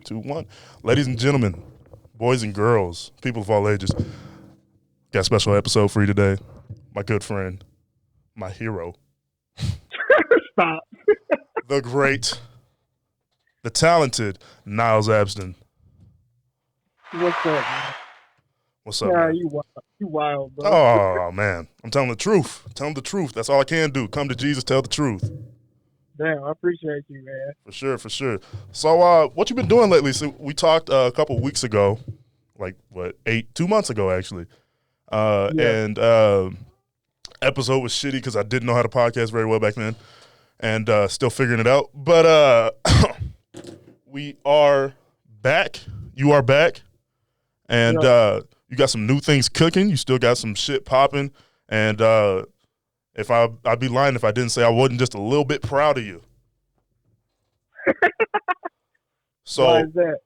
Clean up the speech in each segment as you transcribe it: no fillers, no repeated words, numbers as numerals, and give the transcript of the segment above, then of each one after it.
2, 1. Ladies and gentlemen, boys and girls, people of all ages, got a special episode for you today. My good friend, my hero. Stop. The great, the talented Niles Abston. What's up, man? What's up, Yeah, man? you wild, bro. Oh, man. I'm telling the truth. Telling the truth. That's all I can do. Come to Jesus, tell the truth. Damn, I appreciate you, man. For sure, for sure. So, what you been doing lately? So we talked a couple of weeks ago, like, 2 months ago, actually. And episode was shitty because I didn't know how to podcast very well back then, and still figuring it out. But we are back. You are back, and you got some new things cooking. You still got some shit popping, and I'd be lying if I didn't say I wasn't just a little bit proud of you. So Why is that?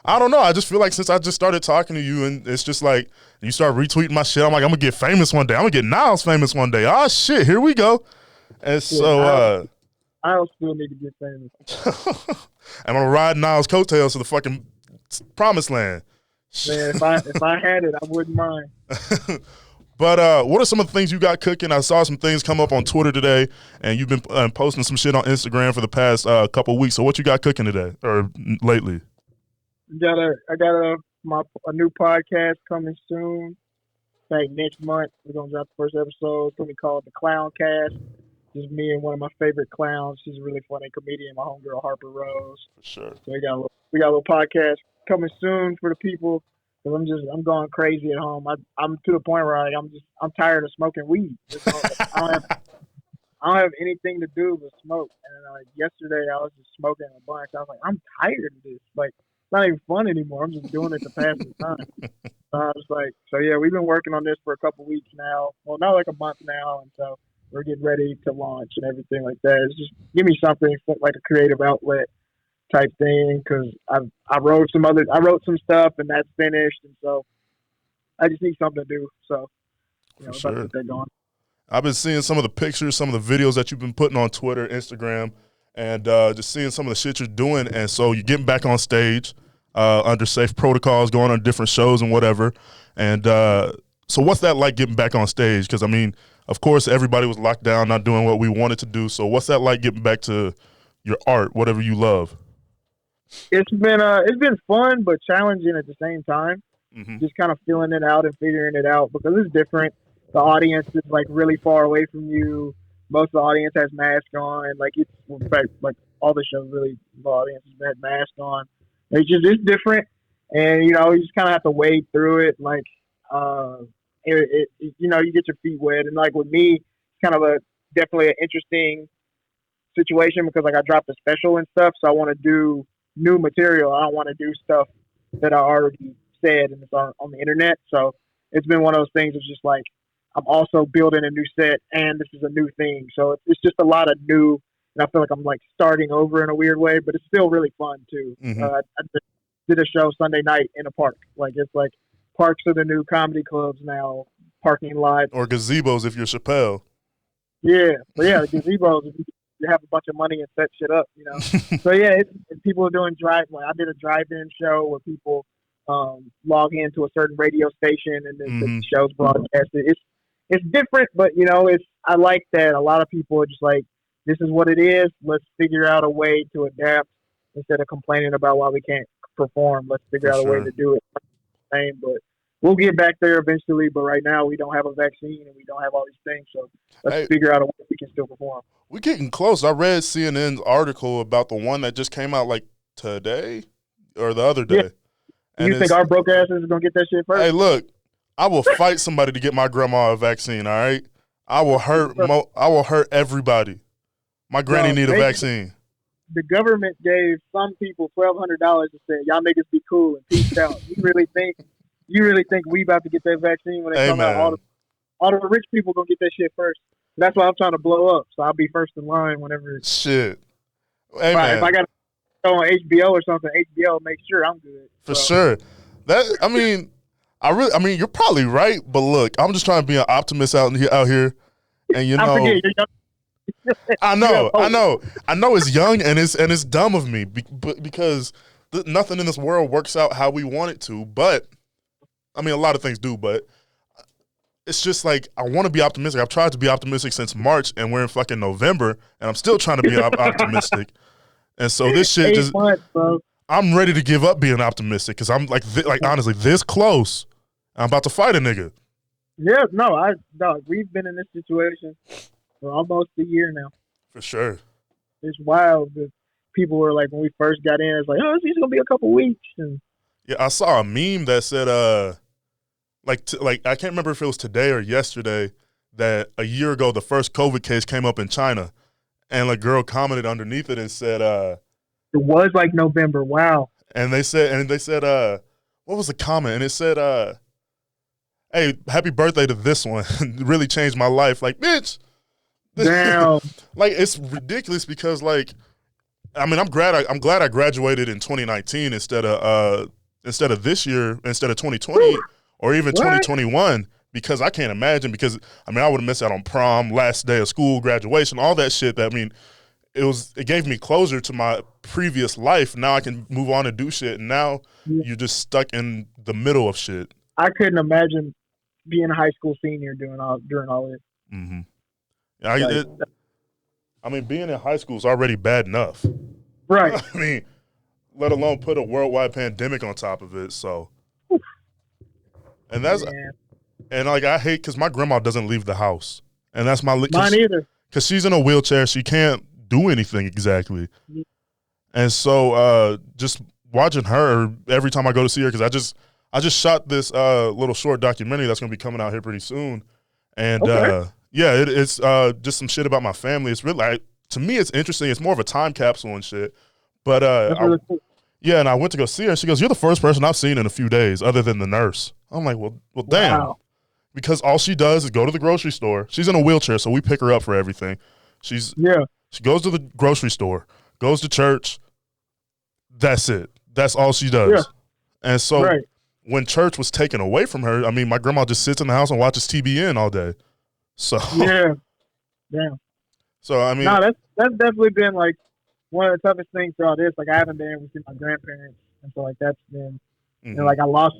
I don't know. I just feel like since I just started talking to you, and it's just like you start retweeting my shit, I'm like, I'm gonna get famous one day. I'm gonna get Niles famous one day. Oh shit, here we go. And so I don't still need to get famous. I'm gonna ride Niles' coattails to the fucking promised land. Man, if I had it, I wouldn't mind. But what are some of the things you got cooking? I saw some things come up on Twitter today, and you've been posting some shit on Instagram for the past couple of weeks. So what you got cooking today or lately? I got a new podcast coming soon. Like next month, we're gonna drop the first episode. It's gonna be called The Clown Cast. Just me and one of my favorite clowns. She's a really funny comedian. My homegirl Harper Rose. For sure. So we got a little podcast coming soon for the people. Cause I'm going crazy at home. I'm to the point where I'm tired of smoking weed. I don't have anything to do but smoke. And yesterday I was just smoking a bunch. I was like, I'm tired of this. Like, it's not even fun anymore. I'm just doing it to pass the time. So I was like, so yeah, we've been working on this for a couple weeks now. Well, not like a month now, and so we're getting ready to launch and everything like that. It's just give me something like a creative outlet type thing, because I wrote some stuff and that's finished, and so I just need something to do. So For sure. about to get that going. I've been seeing some of the pictures, some of the videos that you've been putting on Twitter, Instagram, and just seeing some of the shit you're doing. And so you're getting back on stage under safe protocols, going on different shows and whatever. And so what's that like getting back on stage? Because, I mean, of course, everybody was locked down, not doing what we wanted to do. So what's that like getting back to your art, whatever you love? It's been fun but challenging at the same time. Mm-hmm. Just kind of feeling it out and figuring it out, because it's different. The audience is like really far away from you. Most of the audience has masks on. Like in fact, like all the shows really, the audience has had masks on. It's different, and you just kind of have to wade through it. Like you get your feet wet, and like with me, it's kind of definitely an interesting situation, because like I dropped a special and stuff, so I want to do new material. I don't want to do stuff that I already said and it's on the internet. So it's been one of those things. It's just like I'm also building a new set, and this is a new thing. So it's just a lot of new, and I feel like I'm like starting over in a weird way, but it's still really fun too. Mm-hmm. I did a show Sunday night in a park. Like it's like parks are the new comedy clubs now, parking lots or gazebos if you're Chappelle. Yeah, but yeah, the gazebos. You have a bunch of money and set shit up, So yeah, people are doing I did a drive-in show where people log into a certain radio station and then the show's broadcasted. It's different, but I like that a lot of people are just like, this is what it is. Let's figure out a way to adapt instead of complaining about why we can't perform. Let's figure out a way to do it. But we'll get back there eventually. But right now we don't have a vaccine and we don't have all these things. So let's figure out a way we can still perform. We're getting close. I read CNN's article about the one that just came out like today or the other day. Yeah. And you think our broke asses are going to get that shit first? Hey, look, I will fight somebody to get my grandma a vaccine, all right? I will hurt everybody. My granny need a vaccine. The government gave some people $1,200 and said, y'all niggas be cool and peace out. You really think we about to get that vaccine when they come out? All the rich people going to get that shit first. That's why I'm trying to blow up, so I'll be first in line whenever. Shit. Hey, man. If I got to go on HBO or something, HBO make sure I'm good. For sure. You're probably right, but look, I'm just trying to be an optimist out here, and I forget, you're young. I know it's young and it's dumb of me, because nothing in this world works out how we want it to. But I mean, a lot of things do, but it's just like I want to be optimistic. I've tried to be optimistic since March, and we're in fucking November, and I'm still trying to be optimistic. And so this shit 8 just, months, bro. I'm ready to give up being optimistic because I'm like honestly this close. I'm about to fight a nigga. Yeah, no, we've been in this situation for almost a year now. For sure. It's wild that people were like, when we first got in, it's like, oh, it's just gonna be a couple weeks. And yeah, I saw a meme that said, like I can't remember if it was today or yesterday, that a year ago the first COVID case came up in China, and a girl commented underneath it and said, it was like November. Wow. and they said, what was the comment? And it said, hey, happy birthday to this one. Really changed my life. Like, bitch. Damn. Like, it's ridiculous because, like, I mean, I'm glad I graduated in 2019 instead of this year, instead of 2020 or even 2021, because I can't imagine, because I mean, I would have missed out on prom, last day of school, graduation, all that shit. That, I mean, it gave me closure to my previous life. Now I can move on and do shit, and now you're just stuck in the middle of shit. I couldn't imagine being a high school senior during all this. Mm-hmm. I mean, being in high school is already bad enough. Right. I mean, let alone put a worldwide pandemic on top of it. So, and that's, and like, I hate, because my grandma doesn't leave the house. And that's mine either. Because she's in a wheelchair. She can't do anything exactly. Yeah. And so just watching her every time I go to see her, because I just shot this little short documentary that's going to be coming out here pretty soon. And yeah, it's just some shit about my family. It's really, like, to me, it's interesting. It's more of a time capsule and shit. But really cool. Yeah, and I went to go see her, and she goes, "You're the first person I've seen in a few days, other than the nurse." I'm like, well, damn. Wow. Because all she does is go to the grocery store. She's in a wheelchair, so we pick her up for everything. She goes to the grocery store, goes to church. That's it. That's all she does. Yeah. And so when church was taken away from her, I mean, my grandma just sits in the house and watches TBN all day. So yeah. So I mean, no, that's definitely been like one of the toughest things for all this. Like, I haven't been able to see my grandparents, and so like that's been, you know, like I lost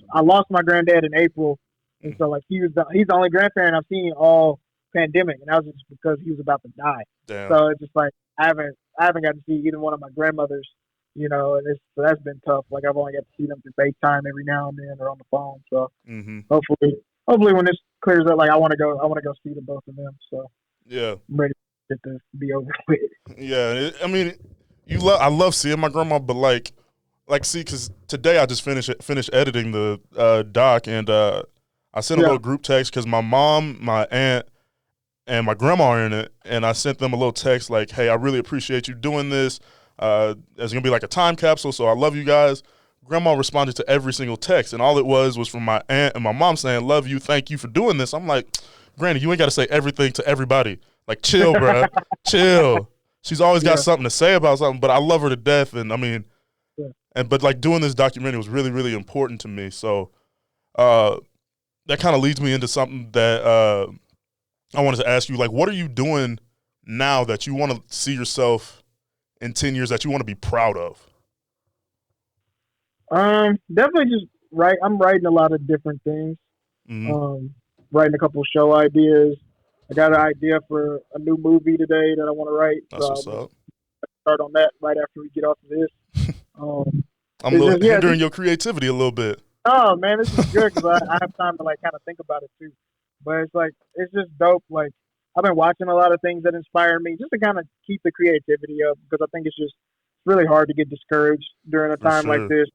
my granddad in April, and so like he's the only grandparent I've seen all pandemic, and that was just because he was about to die. Damn. So it's just like I haven't got to see either one of my grandmothers, you know, and so that's been tough. Like, I've only got to see them through FaceTime every now and then or on the phone. So hopefully when this clears up, like I want to go see the both of them. So yeah, I'm ready to get this to be over with. Yeah, I mean, I love seeing my grandma, but like see, because today I just finished editing the doc, and I sent a little group text because my mom, my aunt, and my grandma are in it, and I sent them a little text like, "Hey, I really appreciate you doing this. It's gonna be like a time capsule, so I love you guys." Grandma responded to every single text, and all it was from my aunt and my mom saying, "Love you, thank you for doing this." I'm like, Granny, you ain't got to say everything to everybody. Like, chill, bro, chill. She's always got something to say about something, but I love her to death, and I mean, but like doing this documentary was really, really important to me. So that kind of leads me into something that I wanted to ask you. Like, what are you doing now that you want to see yourself in 10 years that you want to be proud of? Definitely just I'm writing a lot of different things. Mm-hmm. Writing a couple of show ideas. I got an idea for a new movie today that I want to write. That's what's up. Start on that right after we get off of this. I'm hindering your creativity a little bit. Oh man, this is good because I have time to like kind of think about it too. But it's just dope. Like, I've been watching a lot of things that inspire me just to kind of keep the creativity up, because I think it's really hard to get discouraged during a time like this,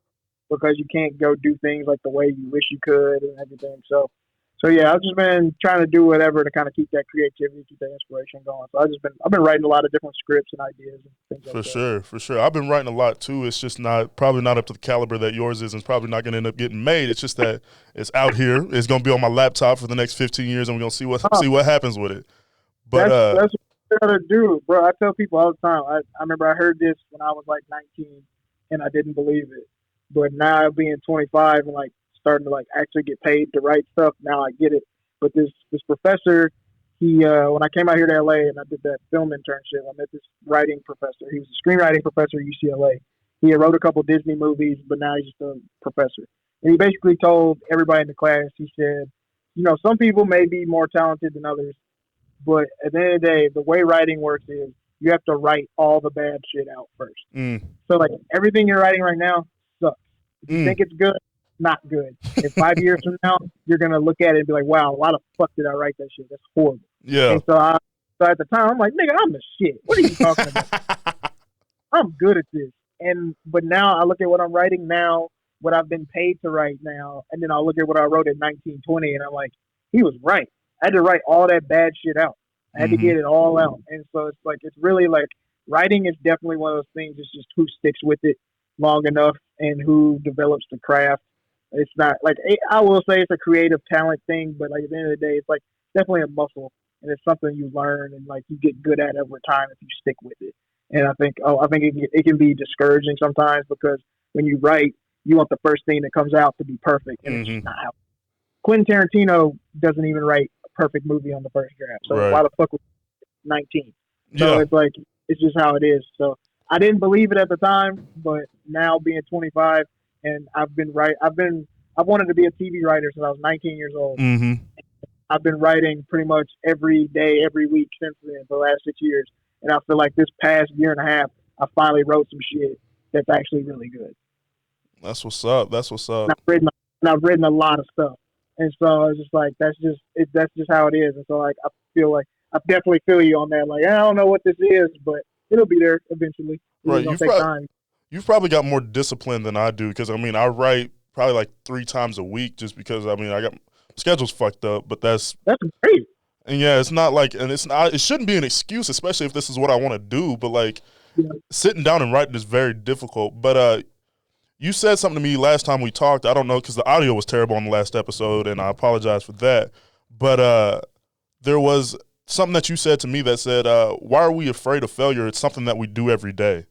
because you can't go do things like the way you wish you could and everything. So yeah, I've just been trying to do whatever to kind of keep that creativity, keep that inspiration going. So I've been writing a lot of different scripts and ideas and things like that. For sure. I've been writing a lot too. It's just probably not up to the caliber that yours is, and it's probably not going to end up getting made. It's just that it's out here. It's going to be on my laptop for the next 15 years, and we're going to see what happens with it. But that's what you gotta do, bro. I tell people all the time. I remember I heard this when I was like 19, and I didn't believe it. But now being 25 and like starting to like actually get paid to write stuff, now I get it. But this professor, he when I came out here to LA and I did that film internship, I met this writing professor. He was a screenwriting professor at UCLA, He had wrote a couple Disney movies, but now he's just a professor. And he basically told everybody in the class, he said, some people may be more talented than others, but at the end of the day, the way writing works is you have to write all the bad shit out first. So, like, everything you're writing right now sucks. If you think it's good, not good. And 5 years from now, you're going to look at it and be like, wow, why the fuck did I write that shit? That's horrible. Yeah. And so at the time, I'm like, nigga, I'm the shit. What are you talking about? I'm good at this. But now I look at what I'm writing now, what I've been paid to write now, and then I'll look at what I wrote in 1920, and I'm like, he was right. I had to write all that bad shit out. I had to get it all out. And so it's really like writing is definitely one of those things. It's just who sticks with it long enough and who develops the craft. It's not like, I will say it's a creative talent thing, but like at the end of the day, it's like definitely a muscle, and it's something you learn and like you get good at over time if you stick with it. And I think it can be discouraging sometimes because when you write, you want the first thing that comes out to be perfect, and it's just not how. Quentin Tarantino doesn't even write a perfect movie on the first draft. So why the fuck was 19? So it's like, it's just how it is. So I didn't believe it at the time, but now being 25 and I've wanted to be a TV writer since I was 19 years old. I've been writing pretty much every day, every week since then for the last 6 years. And I feel like this past year and a half, I finally wrote some shit that's actually really good. That's what's up. And I've written a lot of stuff. And so it's just like, that's just how it is. And so like, I feel like I definitely feel you on that. Like, I don't know what this is, but it'll be there eventually. Right. You've probably got more discipline than I do. Cause I mean, I write probably like 3 times a week just because I mean, I got schedule's fucked up, but that's great. And yeah, it's not like, and it's not, it shouldn't be an excuse, especially if this is what I want to do. But like sitting down and writing is very difficult. But you said something to me last time we talked. I don't know, because the audio was terrible on the last episode, and I apologize for that. But there was something that you said to me that said, why are we afraid of failure? It's something that we do every day.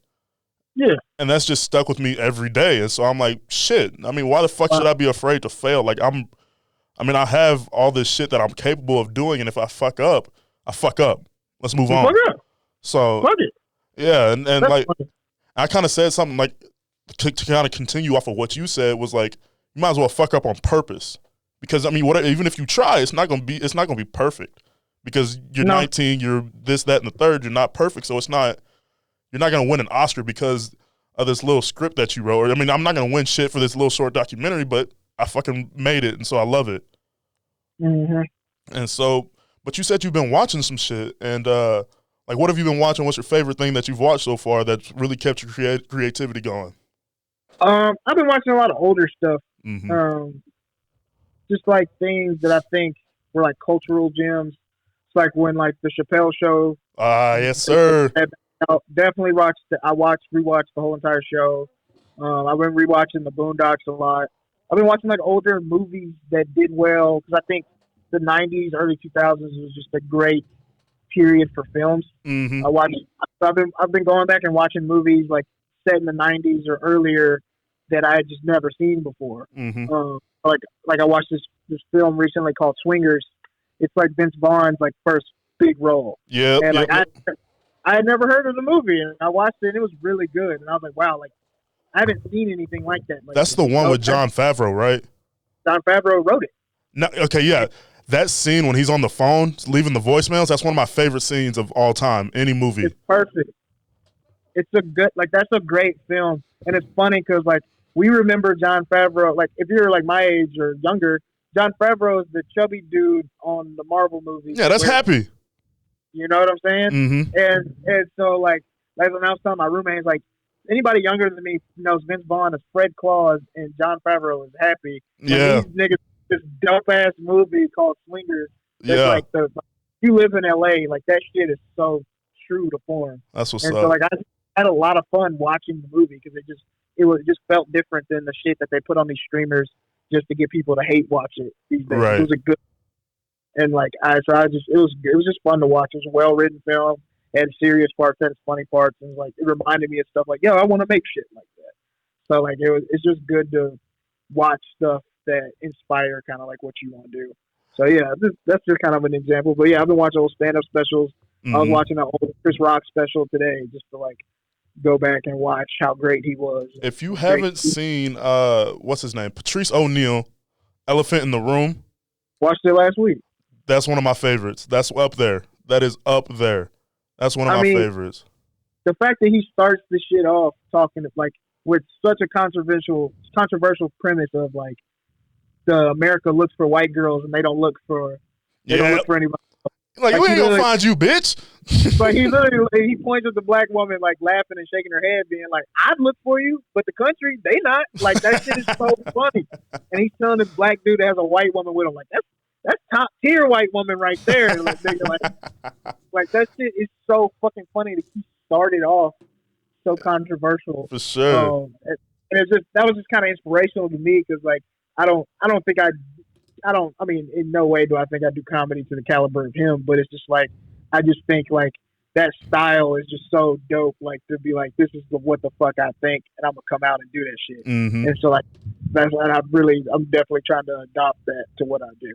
Yeah. And that's just stuck with me every day. And so I'm like, shit, I mean, why the fuck should I be afraid to fail? Like, I have all this shit that I'm capable of doing, and if I fuck up, I fuck up. Let's move on. So, yeah, and like, I kind of said something like, to kind of continue off of what you said was like, you might as well fuck up on purpose, because I mean, even if you try, it's not gonna be perfect, because you're 19, you're this, that, and the third. You're not perfect, so you're not gonna win an Oscar because of this little script that you wrote. I mean, I'm not gonna win shit for this little short documentary, but I fucking made it, and so I love it. And so, but you said you've been watching some shit, and like, what have you been watching? What's your favorite thing that you've watched so far that's really kept your creativity going? I've been watching a lot of older stuff. Just like things that I think were like cultural gems. It's like when like the Chappelle Show. Yes, sir. Definitely rewatched the whole entire show. I've been rewatching the Boondocks a lot. I've been watching like older movies that did well, because I think the 90s, early 2000s was just a great period for films. I've been going back and watching movies like set in the 90s or earlier that I had just never seen before. Like I watched this film recently called Swingers. It's like Vince Vaughn's like first big role. I had never heard of the movie, and I watched it, and it was really good. And I was like, wow, like I haven't seen anything like that. Like, that's the one with Jon Favreau, right? Jon Favreau wrote it. No, okay, yeah. That scene when he's on the phone leaving the voicemails, that's one of my favorite scenes of all time, any movie. It's perfect. It's that's a great film. And it's funny because, like, we remember Jon Favreau, like, if you're, like, my age or younger, Jon Favreau is the chubby dude on the Marvel movies. Yeah, that's Happy. You know what I'm saying? And so, like when I was telling my roommate, like, anybody younger than me knows Vince Vaughn is Fred Claus and Jon Favreau is Happy. Yeah. These niggas, this dope-ass movie called Swingers. Like, you live in L.A., like, that shit is so true to form. That's what's up. So, like, I had a lot of fun watching the movie because it just felt different than the shit that they put on these streamers just to get people to hate watch it these days. Right. It was a good, and like it was just fun to watch. It was a well written film. It had serious parts, it had funny parts, and like it reminded me of stuff like, yo, I want to make shit like that. So like it's just good to watch stuff that inspire kind of like what you want to do. So yeah, that's just kind of an example. But yeah, I've been watching old stand up specials. I was watching an old Chris Rock special today just to like go back and watch how great he was. If you haven't seen, what's his name? Patrice O'Neal, Elephant in the Room. Watched it last week. That's one of my favorites. That's up there. That is up there. That's one of my favorites. The fact that he starts the shit off talking like with such a controversial premise of like the America looks for white girls and they don't look for anybody. Like we ain't gonna find you, bitch. But he literally he points at the black woman like laughing and shaking her head, being like, "I'd look for you, but the country they not." Like that shit is so funny. And he's telling this black dude that has a white woman with him, like that's top tier white woman right there. Like, like that shit is so fucking funny that he started off so controversial. For sure. And it's just that was just kind of inspirational to me because like I mean, in no way do I think I do comedy to the caliber of him, but it's just like, I just think like that style is just so dope. Like to be like, this is what the fuck I think, and I'm gonna come out and do that shit. Mm-hmm. And so like, that's what I'm definitely trying to adopt that to what I do.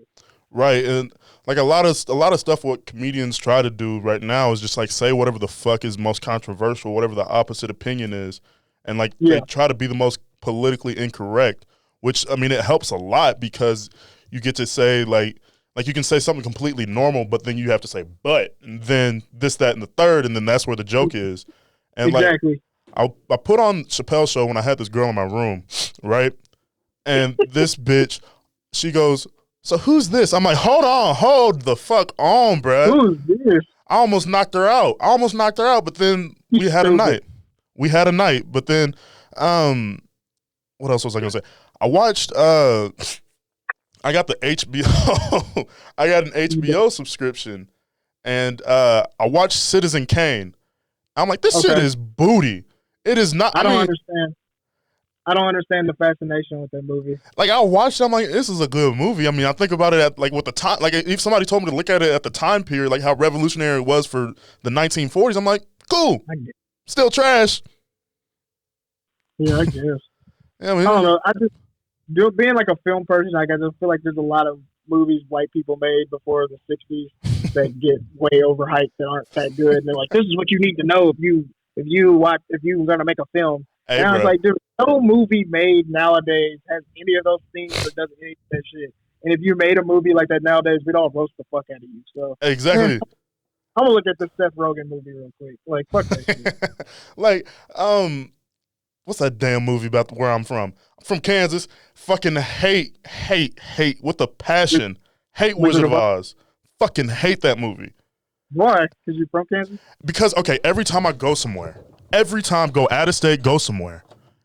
Right. And like a lot of stuff what comedians try to do right now is just like say whatever the fuck is most controversial, whatever the opposite opinion is. And like they try to be the most politically incorrect, which I mean, it helps a lot because you get to say like you can say something completely normal, but then you have to say but, and then this, that, and the third, and then that's where the joke is. And exactly. Like I put on Chappelle's show when I had this girl in my room, right? And this bitch, she goes, "So who's this?" I'm like, hold the fuck on, bruh. Who's this? I almost knocked her out, but then we had a night. But then, what else was I gonna say? I watched, I got the HBO, I got an HBO subscription, and I watched Citizen Kane. I'm like, this shit is booty. It is not. I don't understand the fascination with that movie. Like I watched it, I'm like, this is a good movie. I mean, I think about it at like with the time, like if somebody told me to look at it at the time period, like how revolutionary it was for the 1940s, I'm like, cool. Still trash. Yeah, I guess. Yeah, I mean, I don't know. I just being like a film person, like I just feel like there's a lot of movies white people made before the 60s that get way overhyped that aren't that good. And they're like, this is what you need to know if you're gonna make a film. Hey, and I was like, dude, no movie made nowadays has any of those things or does any of that shit. And if you made a movie like that nowadays, we'd all roast the fuck out of you. So exactly. Man, I'm gonna look at the Seth Rogen movie real quick. Like, fuck that shit. Like, what's that damn movie about where I'm from? I'm from Kansas. Fucking hate with a passion. Hate Wizard of Oz. Fucking hate that movie. Why? Because you're from Kansas? Because, okay, every time I go somewhere, go out of state, go somewhere,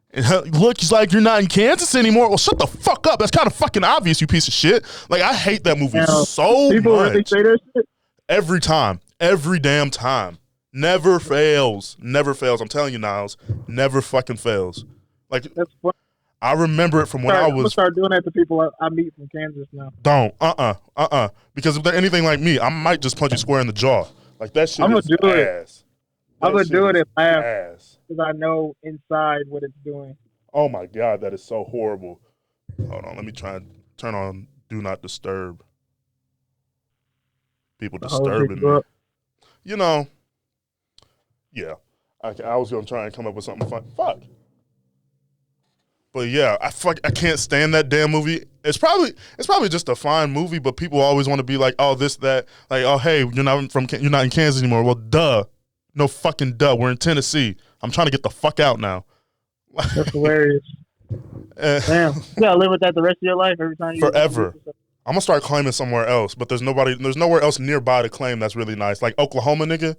it looks like you're not in Kansas anymore. Well, shut the fuck up. That's kind of fucking obvious, you piece of shit. Like, I hate that movie so much. People really say that shit? Every time. Every damn time. Never fails. Never fails. I'm telling you, Niles. Never fucking fails. Like, that's funny. I remember it from when I was. I'm gonna start doing that to people I meet from Kansas now. Don't. Because if they're anything like me, I might just punch you square in the jaw. Like, that shit is ass. I'm gonna do it and laugh because I know inside what it's doing. Oh my God, that is so horrible. Hold on, let me try and turn on Do Not Disturb. People disturbing me. You know, yeah. I was gonna try and come up with something fun. Fuck. But yeah, I can't stand that damn movie. It's probably just a fine movie, but people always want to be like, oh, this, that, like, oh, hey, you're not in Kansas anymore. Well, duh. No fucking duh. We're in Tennessee. I'm trying to get the fuck out now. That's hilarious. Damn. You gotta live with that the rest of your life every time you forever. I'm gonna start claiming somewhere else, but there's nowhere else nearby to claim that's really nice. Like Oklahoma, nigga.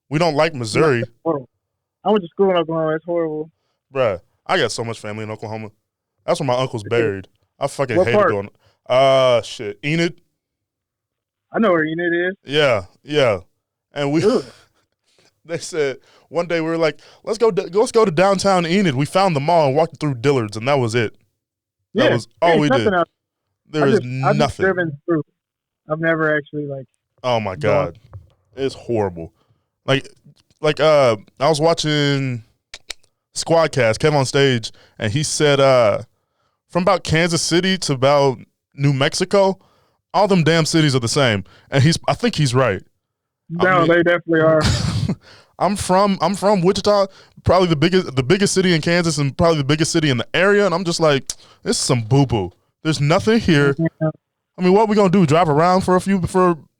We don't like Missouri. I went to school in Oklahoma. It's horrible. Bruh, I got so much family in Oklahoma. That's where my uncle's buried. I fucking hate going. Shit. Enid. I know where Enid is. Yeah. And we they said one day we were like, let's go to downtown Enid. We found the mall and walked through Dillard's, and that was it. That was all we did. There is nothing. I've just driven through. I've never actually like. Oh my God, it's horrible. Like I was watching Squadcast, Kev on stage, and he said from about Kansas City to about New Mexico, all them damn cities are the same. And I think he's right. No, they definitely are. I'm from Wichita, probably the biggest city in Kansas and probably the biggest city in the area, and I'm just like, this is some boo boo. There's nothing here. I mean, what we gonna do? Drive around for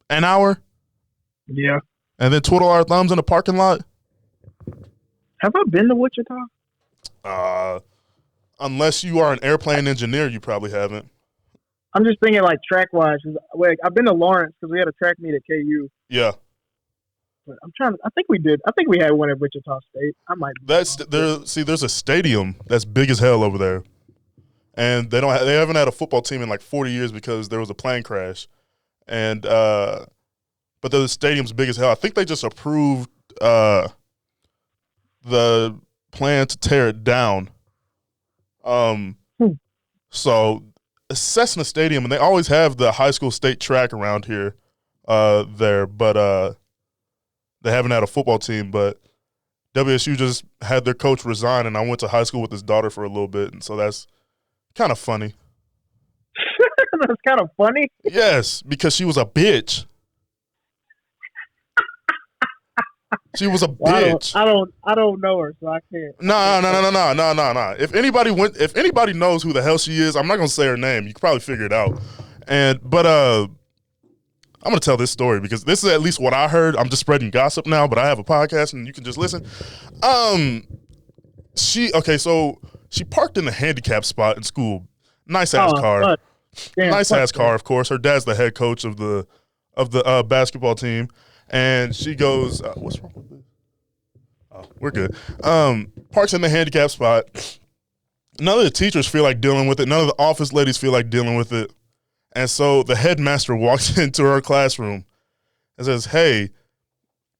an hour? Yeah. And then twiddle our thumbs in the parking lot? Have I been to Wichita? Unless you are an airplane engineer, you probably haven't. I'm just thinking like track wise. Wait, I've been to Lawrence because we had a track meet at KU. Yeah. But I think we did. I think we had one at Wichita State. I might. There's a stadium that's big as hell over there, and they haven't had a football team in like 40 years because there was a plane crash, and but the stadium's big as hell. I think they just approved the plan to tear it down. So Cessna Stadium, and they always have the high school state track around here, there, but they haven't had a football team. But WSU just had their coach resign, and I went to high school with his daughter for a little bit, and so that's kind of funny. That's kind of funny. Yes, because she was a bitch. She was a bitch. I don't know her, so I can't. No. If anybody knows who the hell she is, I'm not gonna say her name. You can probably figure it out. But I'm gonna tell this story because this is at least what I heard. I'm just spreading gossip now, but I have a podcast and you can just listen. So she parked in the handicap spot in school. Nice ass car. Nice ass car, of course. Her dad's the head coach of the basketball team. And she goes, what's wrong with this? Oh, we're good. Parks in the handicap spot. None of the teachers feel like dealing with it. None of the office ladies feel like dealing with it. And so the headmaster walks into her classroom and says, hey,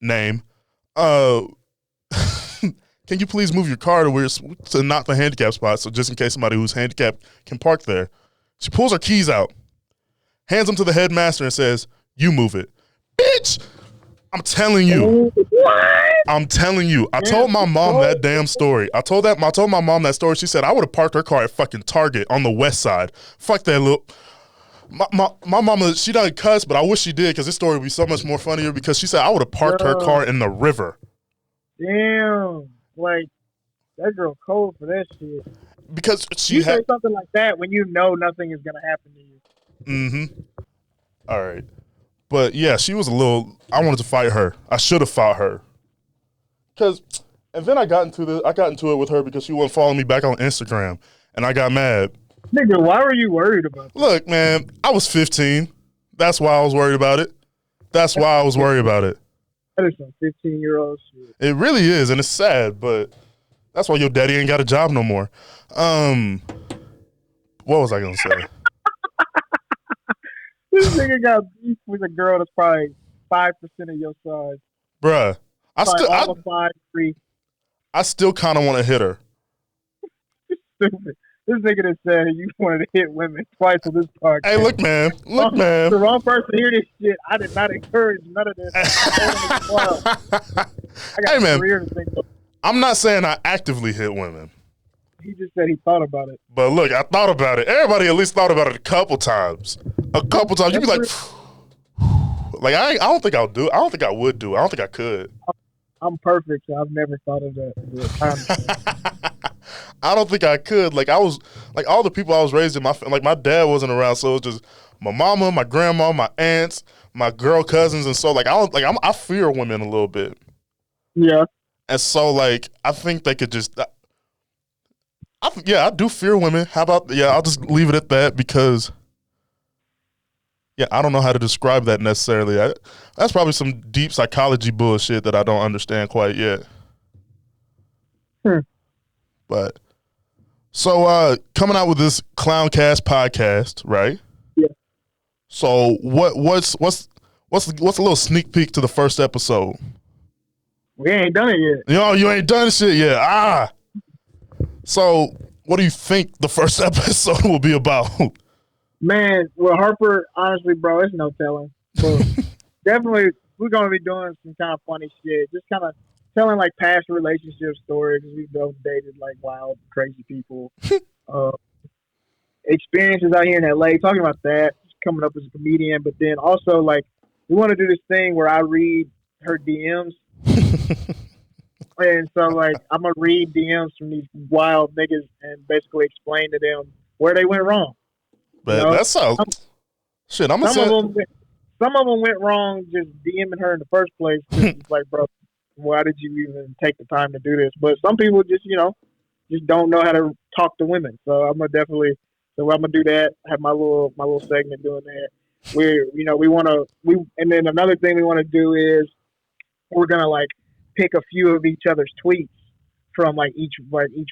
name, can you please move your car to not the handicap spot, so just in case somebody who's handicapped can park there. She pulls her keys out, hands them to the headmaster and says, you move it. Bitch! I'm telling you. What? I'm telling you. I told my mom that damn story. I told my mom that story. She said I would have parked her car at fucking Target on the west side. Fuck that little. My mama, she doesn't cuss, but I wish she did because this story would be so much more funnier because she said I would have parked her car in the river. Damn. Like, that girl cold for that shit. Because you say something like that when you know nothing is going to happen to you. Mm-hmm. All right. But yeah, she was I wanted to fight her. I should have fought her. And then I got into it with her because she wasn't following me back on Instagram. And I got mad. Nigga, why were you worried about that? Look, man, I was 15. That's why I was worried about it. That is some 15-year-old shit. It really is, and it's sad, but that's why your daddy ain't got a job no more. What was I going to say? This nigga got beef with a girl that's probably 5% of your size. Bruh. I still kind of want to hit her. Stupid. This nigga that said you wanted to hit women twice on this podcast. Hey, look, man. The wrong person to hear this shit. I did not encourage none of this. Hey, man. I'm not saying I actively hit women. He just said he thought about it. But look, I thought about it. Everybody at least thought about it a couple times. You'd be like, like I don't think I'll do it. I don't think I would do it. I don't think I could. I'm perfect, so I've never thought of that. I don't think I could. Like I was, like all the people I was raised in, my dad wasn't around, so it was just my mama, my grandma, my aunts, my girl cousins, and so I fear women a little bit. Yeah. And so I think they could just. I do fear women. How about I'll just leave it at that because. Yeah, I don't know how to describe that necessarily. That's probably some deep psychology bullshit that I don't understand quite yet. But so coming out with this Clowncast podcast, right? Yeah. So what's a little sneak peek to the first episode? We ain't done it yet. You ain't done shit yet. So what do you think the first episode will be about? Man, well, Harper, honestly, bro, it's no telling. But definitely, we're going to be doing some kind of funny shit. Just kind of telling, past relationship stories. We've both dated, wild, crazy people. Experiences out here in L.A., talking about that, coming up as a comedian. But then also, we want to do this thing where I read her DMs. And so, like, I'm gonna read DMs from these wild niggas and basically explain to them where they went wrong. But that's how. Shit, I'm gonna say. Some of them went wrong just DMing her in the first place. It's like, bro, why did you even take the time to do this? But some people just, just don't know how to talk to women. So I'm gonna do that. Have my little segment doing that. And then another thing we want to do is we're gonna like pick a few of each other's tweets from each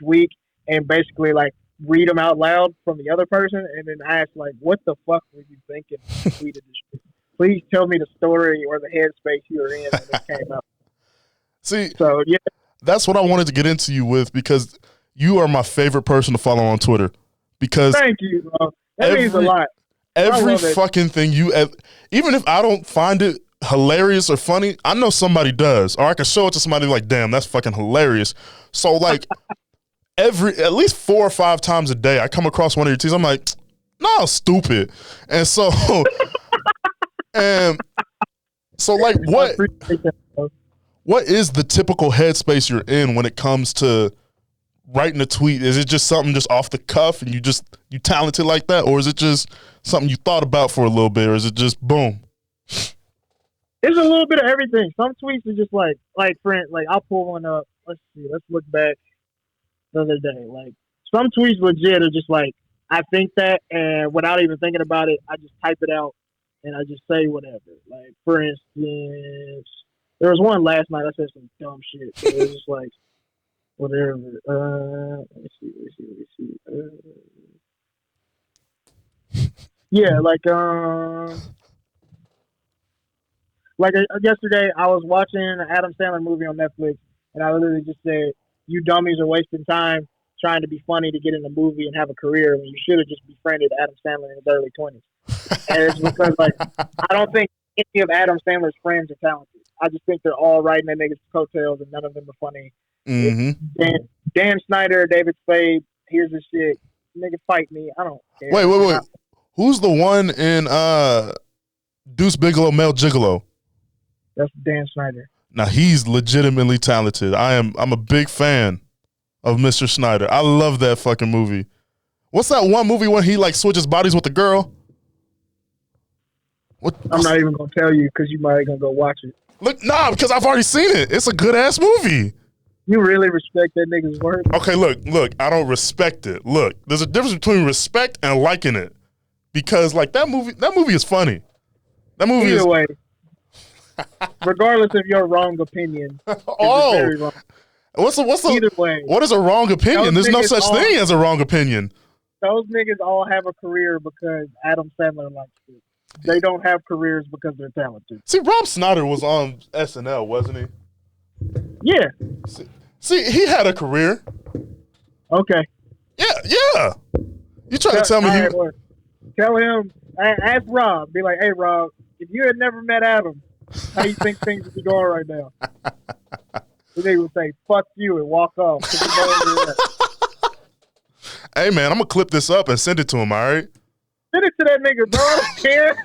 week and basically like read them out loud from the other person and then ask like, what the fuck were you thinking when you tweeted this shit? Please tell me the story or the headspace you were in when it came out. See, so yeah, that's what I wanted to get into you with because you are my favorite person to follow on Twitter. Because thank you, bro. That means a lot. Every fucking thing even if I don't find it hilarious or funny, I know somebody does, or I can show it to somebody like, damn, that's fucking hilarious. So like at least 4 or 5 times a day, I come across one of your tweets. I'm like, no, stupid. And so. And so, like, what is the typical headspace you're in when it comes to writing a tweet? Is it just something just off the cuff and you talented like that, or is it just something you thought about for a little bit, or is it just boom? It's a little bit of everything. Some tweets are just like I'll pull one up. Let's see. Let's look back the other day. Like some tweets legit are just like I think that, and without even thinking about it, I just type it out. And I just say whatever. Like, for instance, there was one last night. I said some dumb shit. So it was just like, whatever. Let me see. Yeah, yesterday I was watching an Adam Sandler movie on Netflix, and I literally just said, "You dummies are wasting time trying to be funny to get in a movie and have a career when you should have just befriended Adam Sandler in his early 20s." And it's because, I don't think any of Adam Sandler's friends are talented. I just think they're all riding their niggas' coattails and none of them are funny. Mm-hmm. Dan Snyder, David Spade, here's the shit. Nigga, fight me. I don't care. Wait. Who's the one in Deuce Bigalow, Mel Gigolo? That's Dan Snyder. Now, he's legitimately talented. I'm a big fan of Mr. Snyder. I love that fucking movie. What's that one movie when he switches bodies with the girl? I'm not even gonna tell you because you might gonna go watch it. Look, because I've already seen it. It's a good ass movie. You really respect that nigga's work? Okay, look. I don't respect it. Look, there's a difference between respect and liking it, because that movie is funny. That movie Either way, regardless of your wrong opinion, it's very wrong. Either way, what is a wrong opinion? There's no such thing as a wrong opinion. Those niggas all have a career because Adam Sandler likes it. They don't have careers because they're talented. See, Rob Schneider was on SNL, wasn't he? Yeah. See, he had a career. Okay. Yeah. You trying to tell me? Tell him. Ask Rob. Be like, hey, Rob, if you had never met Adam, how do you think things would be going right now? The nigga would say, fuck you, and walk off. Hey, man, I'm going to clip this up and send it to him, all right? Send it to that nigga, bro. I don't care.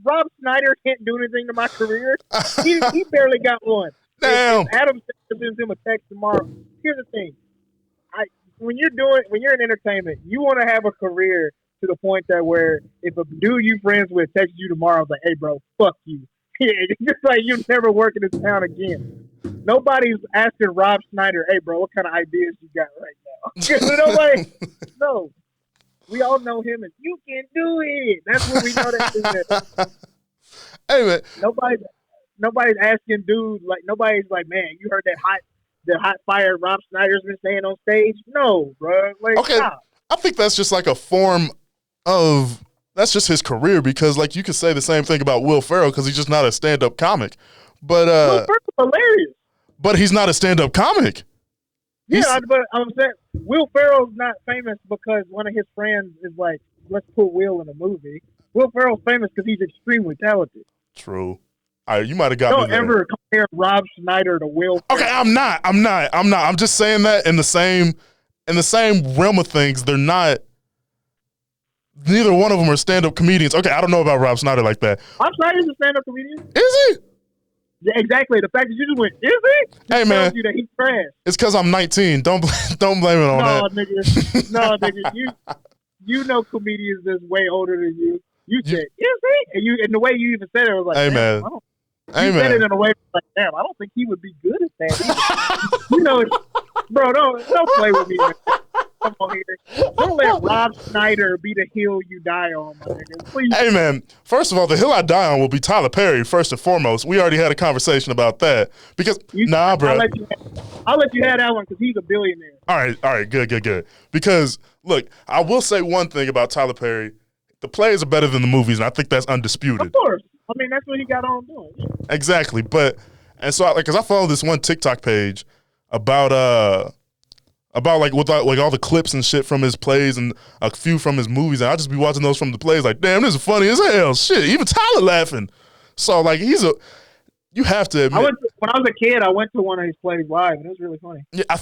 Rob Schneider can't do anything to my career. He barely got one. Damn. If Adam sends him a text tomorrow. Here's the thing. When you're in entertainment, you want to have a career to the point that where if a dude you friends with texts you tomorrow, it's like, hey, bro, fuck you. It's just like you never work in this town again. Nobody's asking Rob Schneider, hey, bro, what kind of ideas you got right now? No. We all know him as you can do it. That's what we know that. Hey, man. Nobody's asking dudes, nobody's like, man, you heard the hot fire Rob Schneider's been saying on stage? No, bro. Okay. Stop. I think that's just a form of, that's just his career, because you could say the same thing about Will Ferrell because he's just not a stand-up comic. But Will Ferrell's hilarious. But he's not a stand-up comic. But I'm saying Will Ferrell's not famous because one of his friends is like, let's put Will in a movie. Will Ferrell's famous because he's extremely talented. True. All right, you might have got me there. Don't ever compare Rob Schneider to Will Ferrell. Okay, I'm not. I'm just saying that in the same realm of things, they're not. Neither one of them are stand-up comedians. Okay, I don't know about Rob Schneider like that. Rob Schneider's a stand-up comedian. Is he? Yeah, exactly. The fact that you just went, is he? Hey, Just man. tells you that he's trash. It's because I'm 19. Don't blame it on No, that. nigga. No, nigga. You know comedians that's way older than you. You said, is he? And the way you even said it was like, Hey, damn, man. I don't. Hey, You said man. it in a way like, damn, I don't think he would be good at that either. You know, bro, don't play with me, man. Come on here. Don't let Rob Schneider be the hill you die on, my nigga. Please. Hey, man. First of all, the hill I die on will be Tyler Perry, first and foremost. We already had a conversation about that. Because, bro. I'll let you have that one because he's a billionaire. All right. Good. Because, look, I will say one thing about Tyler Perry. The plays are better than the movies, and I think that's undisputed. Of course. I mean, that's what he got on doing. Yeah. Exactly. And so, because I follow this one TikTok page about like with like all the clips and shit from his plays and a few from his movies, and I just be watching those from the plays like, damn, this is funny as hell. Shit, even Tyler laughing. So like you have to admit. When I was a kid, I went to one of his plays live, and it was really funny. Yeah, I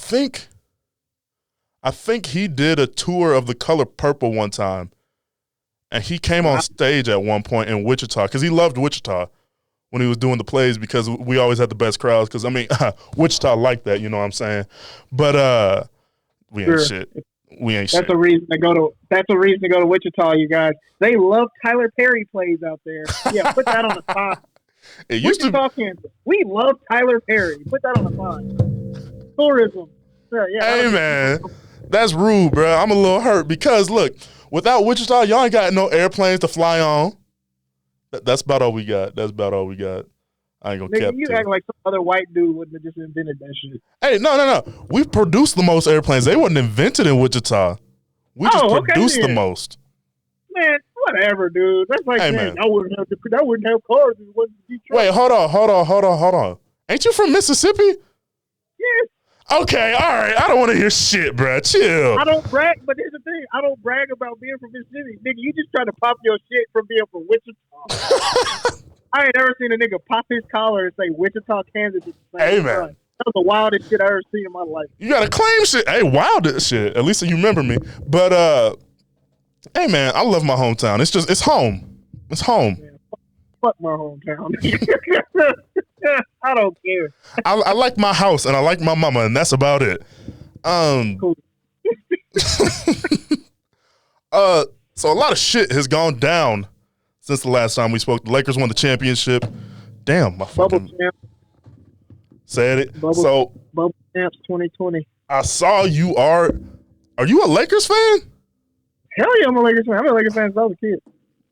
think he did a tour of The Color Purple one time, and he came on stage at one point in Wichita because he loved Wichita when he was doing the plays because we always had the best crowds. Because I mean, Wichita liked that, you know what I'm saying? But we ain't shit. We ain't shit. That's a reason to go to Wichita, you guys. They love Tyler Perry plays out there. Yeah, put that on the sign. Wichita, Kansas. We love Tyler Perry. Put that on the sign. Tourism. Yeah, hey, man. That's rude, bro. I'm a little hurt because, look, without Wichita, y'all ain't got no airplanes to fly on. That's about all we got. I ain't gonna cap you act like some other white dude wouldn't have just invented that shit. Hey, no. We produced the most airplanes. They wasn't invented in Wichita. We just produced the most. Man, whatever, dude. That's like saying man. I wouldn't have cars if it wasn't Detroit. Wait, hold on. Ain't you from Mississippi? Yes. Okay, all right. I don't want to hear shit, bro. Chill. I don't brag, but here's the thing. I don't brag about being from Mississippi. Nigga, you just trying to pop your shit from being from Wichita. I ain't ever seen a nigga pop his collar and say Wichita, Kansas. Hey, man. That was the wildest shit I ever seen in my life. You got to claim shit. Hey, wildest shit. At least you remember me. But, hey, man, I love my hometown. It's home. It's home. Man, fuck my hometown. I don't care. I like my house and I like my mama, and that's about it. Cool. So a lot of shit has gone down since the last time we spoke. The Lakers won the championship. Damn, my fucking said it. Bubble champs 2020. I saw you are you a Lakers fan? Hell yeah, I'm a Lakers fan. I'm a Lakers fan since I was a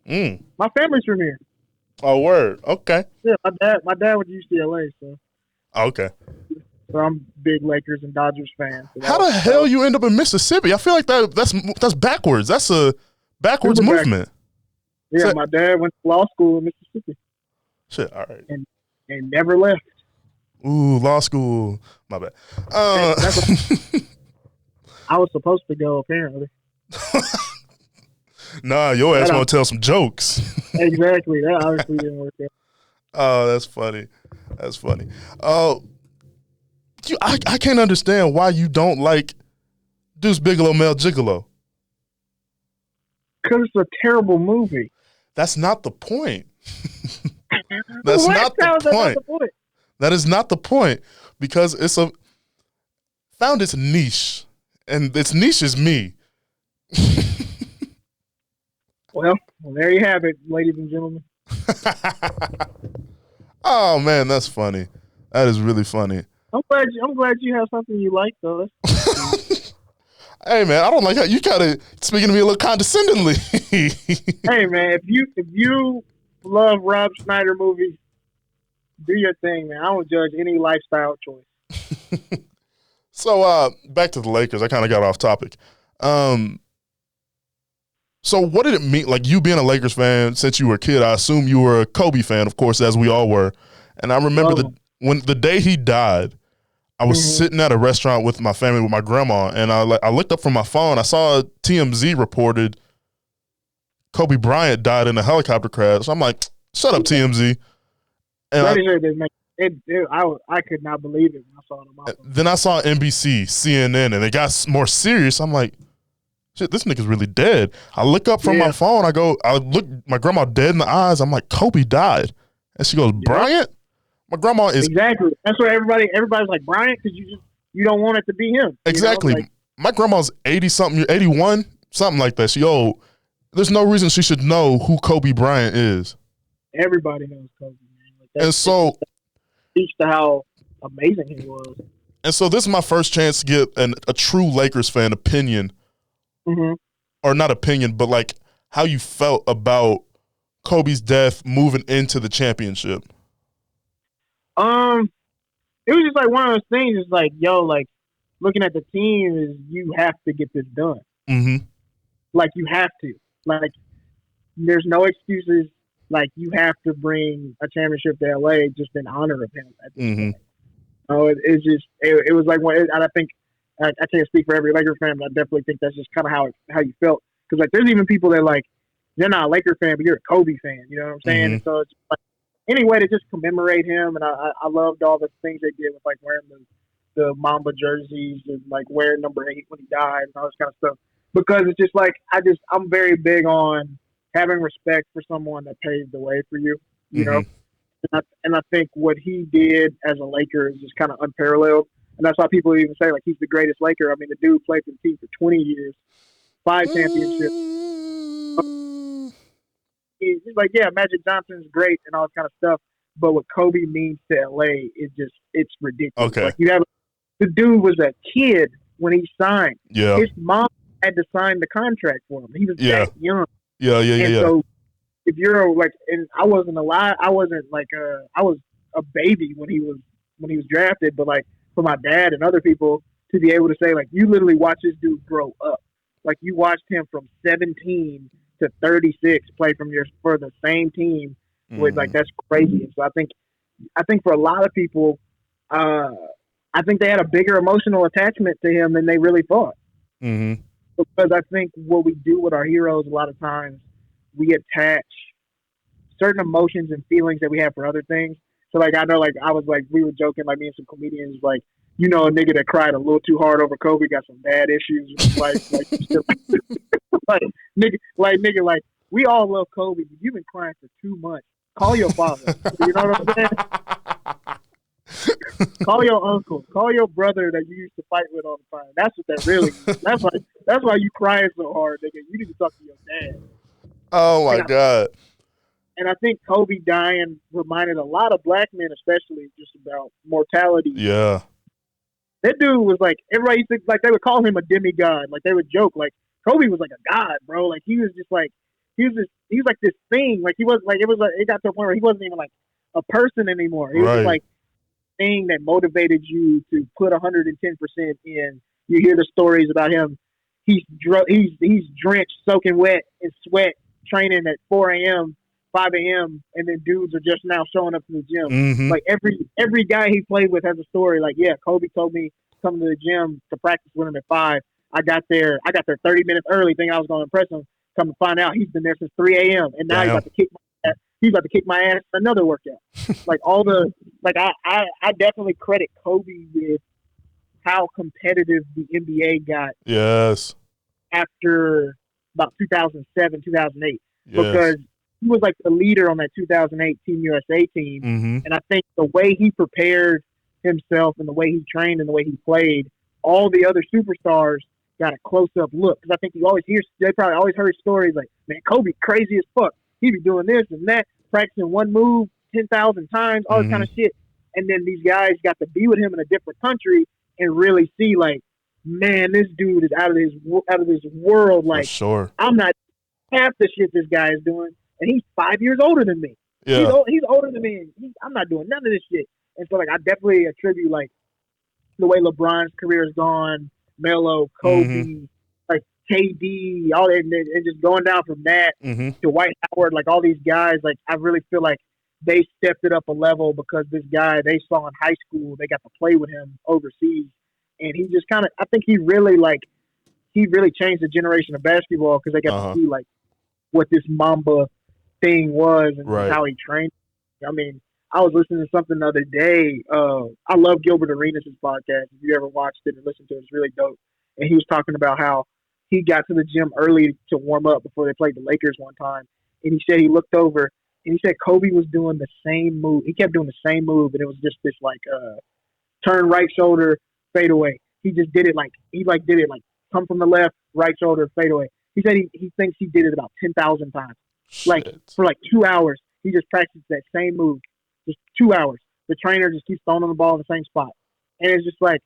kid. My family's from here. Oh, word. Okay. Yeah, my dad went to UCLA, so. Okay. So I'm big Lakers and Dodgers fan. So how the hell you end up in Mississippi? I feel like that's backwards. That's a backwards movement. Yeah, my dad went to law school in Mississippi. Shit, all right. And never left. Ooh, law school. My bad. I was supposed to go, apparently. Nah, your ass want to tell some jokes. Exactly. That obviously didn't work out. Oh, that's funny. That's funny. I can't understand why you don't like Deuce Bigalow, Mel Gigolo. Because it's a terrible movie. That's not the point. That's not the point. That is not the point. Because it's found its niche. And its niche is me. Well, there you have it, ladies and gentlemen. Oh man, that's funny. That is really funny. I'm glad you have something you like, though. Hey man, I don't like how you kind of speaking to me a little condescendingly. Hey man, if you love Rob Schneider movies, do your thing, man. I don't judge any lifestyle choice. So back to the Lakers. I kind of got off topic. So what did it mean, like you being a Lakers fan since you were a kid? I assume you were a Kobe fan, of course, as we all were. And I remember when the day he died, I was sitting at a restaurant with my family, with my grandma, and I looked up from my phone. I saw TMZ reported Kobe Bryant died in a helicopter crash. I'm like, shut up, TMZ. And I could not believe it when I saw it on my phone. Then I saw NBC, CNN, and it got more serious. I'm like, shit, this nigga's really dead. I look up from my phone. I look my grandma dead in the eyes. I'm like, Kobe died. And she goes, Bryant? I'm My grandma is exactly. That's what everybody's like Bryant because you don't want it to be him. exactly. You know? Like, my grandma's 80 something, 81, something like that. She old. There's no reason she should know who Kobe Bryant is. everybody knows Kobe, man. Like And so speaks to how amazing he was. And so this is my first chance to get a true Lakers fan opinion, or not opinion, but like how you felt about Kobe's death moving into the championship. It was just like one of those things. It's like, yo, like looking at the team is you have to get this done. Mm-hmm. Like you have to. Like there's no excuses. Like you have to bring a championship to LA just in honor of him at this point. Oh, it's just it was like and I think I can't speak for every Laker fan, but I definitely think that's just kind of how you felt because like there's even people that like you're not a Laker fan, but you're a Kobe fan. You know what I'm saying? And so it's like any way to just commemorate him, and I loved all the things they did with like wearing the Mamba jerseys and like wearing number 8 when he died and all this kind of stuff because it's just like I'm very big on having respect for someone that paved the way for you. You know. And I think what he did as a Laker is just kind of unparalleled. And that's why people even say, like, he's the greatest Laker. I mean, the dude played for the team for 20 years, 5 championships. He's like, yeah, Magic Johnson's great and all that kind of stuff. But what Kobe means to LA is it's ridiculous. Okay. Like, the dude was a kid when he signed. Yeah. His mom had to sign the contract for him. He was that young. Yeah. So, if you're like, and I wasn't alive, I wasn't like I was a baby when he was drafted, but like for my dad and other people to be able to say like you literally watch this dude grow up, like you watched him from 17 to 36 play for the same team, with like that's crazy. And so I think for a lot of people, I think they had a bigger emotional attachment to him than they really thought, because I think what we do with our heroes a lot of times. We attach certain emotions and feelings that we have for other things. So, like, I know, like, we were joking, like, me and some comedians, like, you know, a nigga that cried a little too hard over Kobe got some bad issues with his life. Like, we all love Kobe, but you've been crying for 2 months. Call your father. You know what I'm saying? Call your uncle. Call your brother that you used to fight with all the time. That's what that really means. That's why you crying so hard, nigga. You need to talk to your dad. Oh my God. And I think Kobe dying reminded a lot of black men, especially, just about mortality. Yeah. That dude was like, everybody, like, they would call him a demigod. Like, they would joke, like, Kobe was like a god, bro. Like, he was like this thing. Like, he was like, it got to a point where he wasn't even like a person anymore. He was just like thing that motivated you to put 110% in. You hear the stories about him. He's drenched, soaking wet in sweat, training at 4 a.m., 5 a.m., and then dudes are just now showing up to the gym. Like every guy he played with has a story. Like, yeah, Kobe told me come to the gym to practice with him at 5. I got there 30 minutes early, thinking I was going to impress him. Come to find out, he's been there since 3 a.m. and now he's about to kick my ass for another workout. Like I definitely credit Kobe with how competitive the NBA got. Yes. After about 2007, 2008, yes. because he was like the leader on that 2008 Team USA team, and I think the way he prepared himself and the way he trained and the way he played, all the other superstars got a close-up look. Because I think they probably always heard stories like, man, Kobe crazy as fuck. He be doing this and that, practicing one move 10,000 times, all this kind of shit. And then these guys got to be with him in a different country and really see like, man, this dude is out of this world. Like, sure. I'm not half the shit this guy is doing, and he's 5 years older than me. Yeah. He's older than me. I'm not doing none of this shit. And so, like, I definitely attribute like the way LeBron's career has gone, Melo, Kobe, like KD, all that, and just going down from that to Dwight Howard, like all these guys. Like, I really feel like they stepped it up a level because this guy they saw in high school, they got to play with him overseas. And he just kind of, I think he really changed the generation of basketball because they got to see like what this Mamba thing was and how he trained. I mean, I was listening to something the other day. I love Gilbert Arenas' podcast. If you ever watched it and listened to it, it's really dope. And he was talking about how he got to the gym early to warm up before they played the Lakers one time. And he said he looked over and he said Kobe was doing the same move. He kept doing the same move, and it was just this like turn right shoulder fade away. He just did it did it come from the left, right shoulder fade away. He said he thinks he did it about 10,000 times. Like for 2 hours, he just practiced that same move, just 2 hours. The trainer just keeps throwing him the ball in the same spot, and it's just like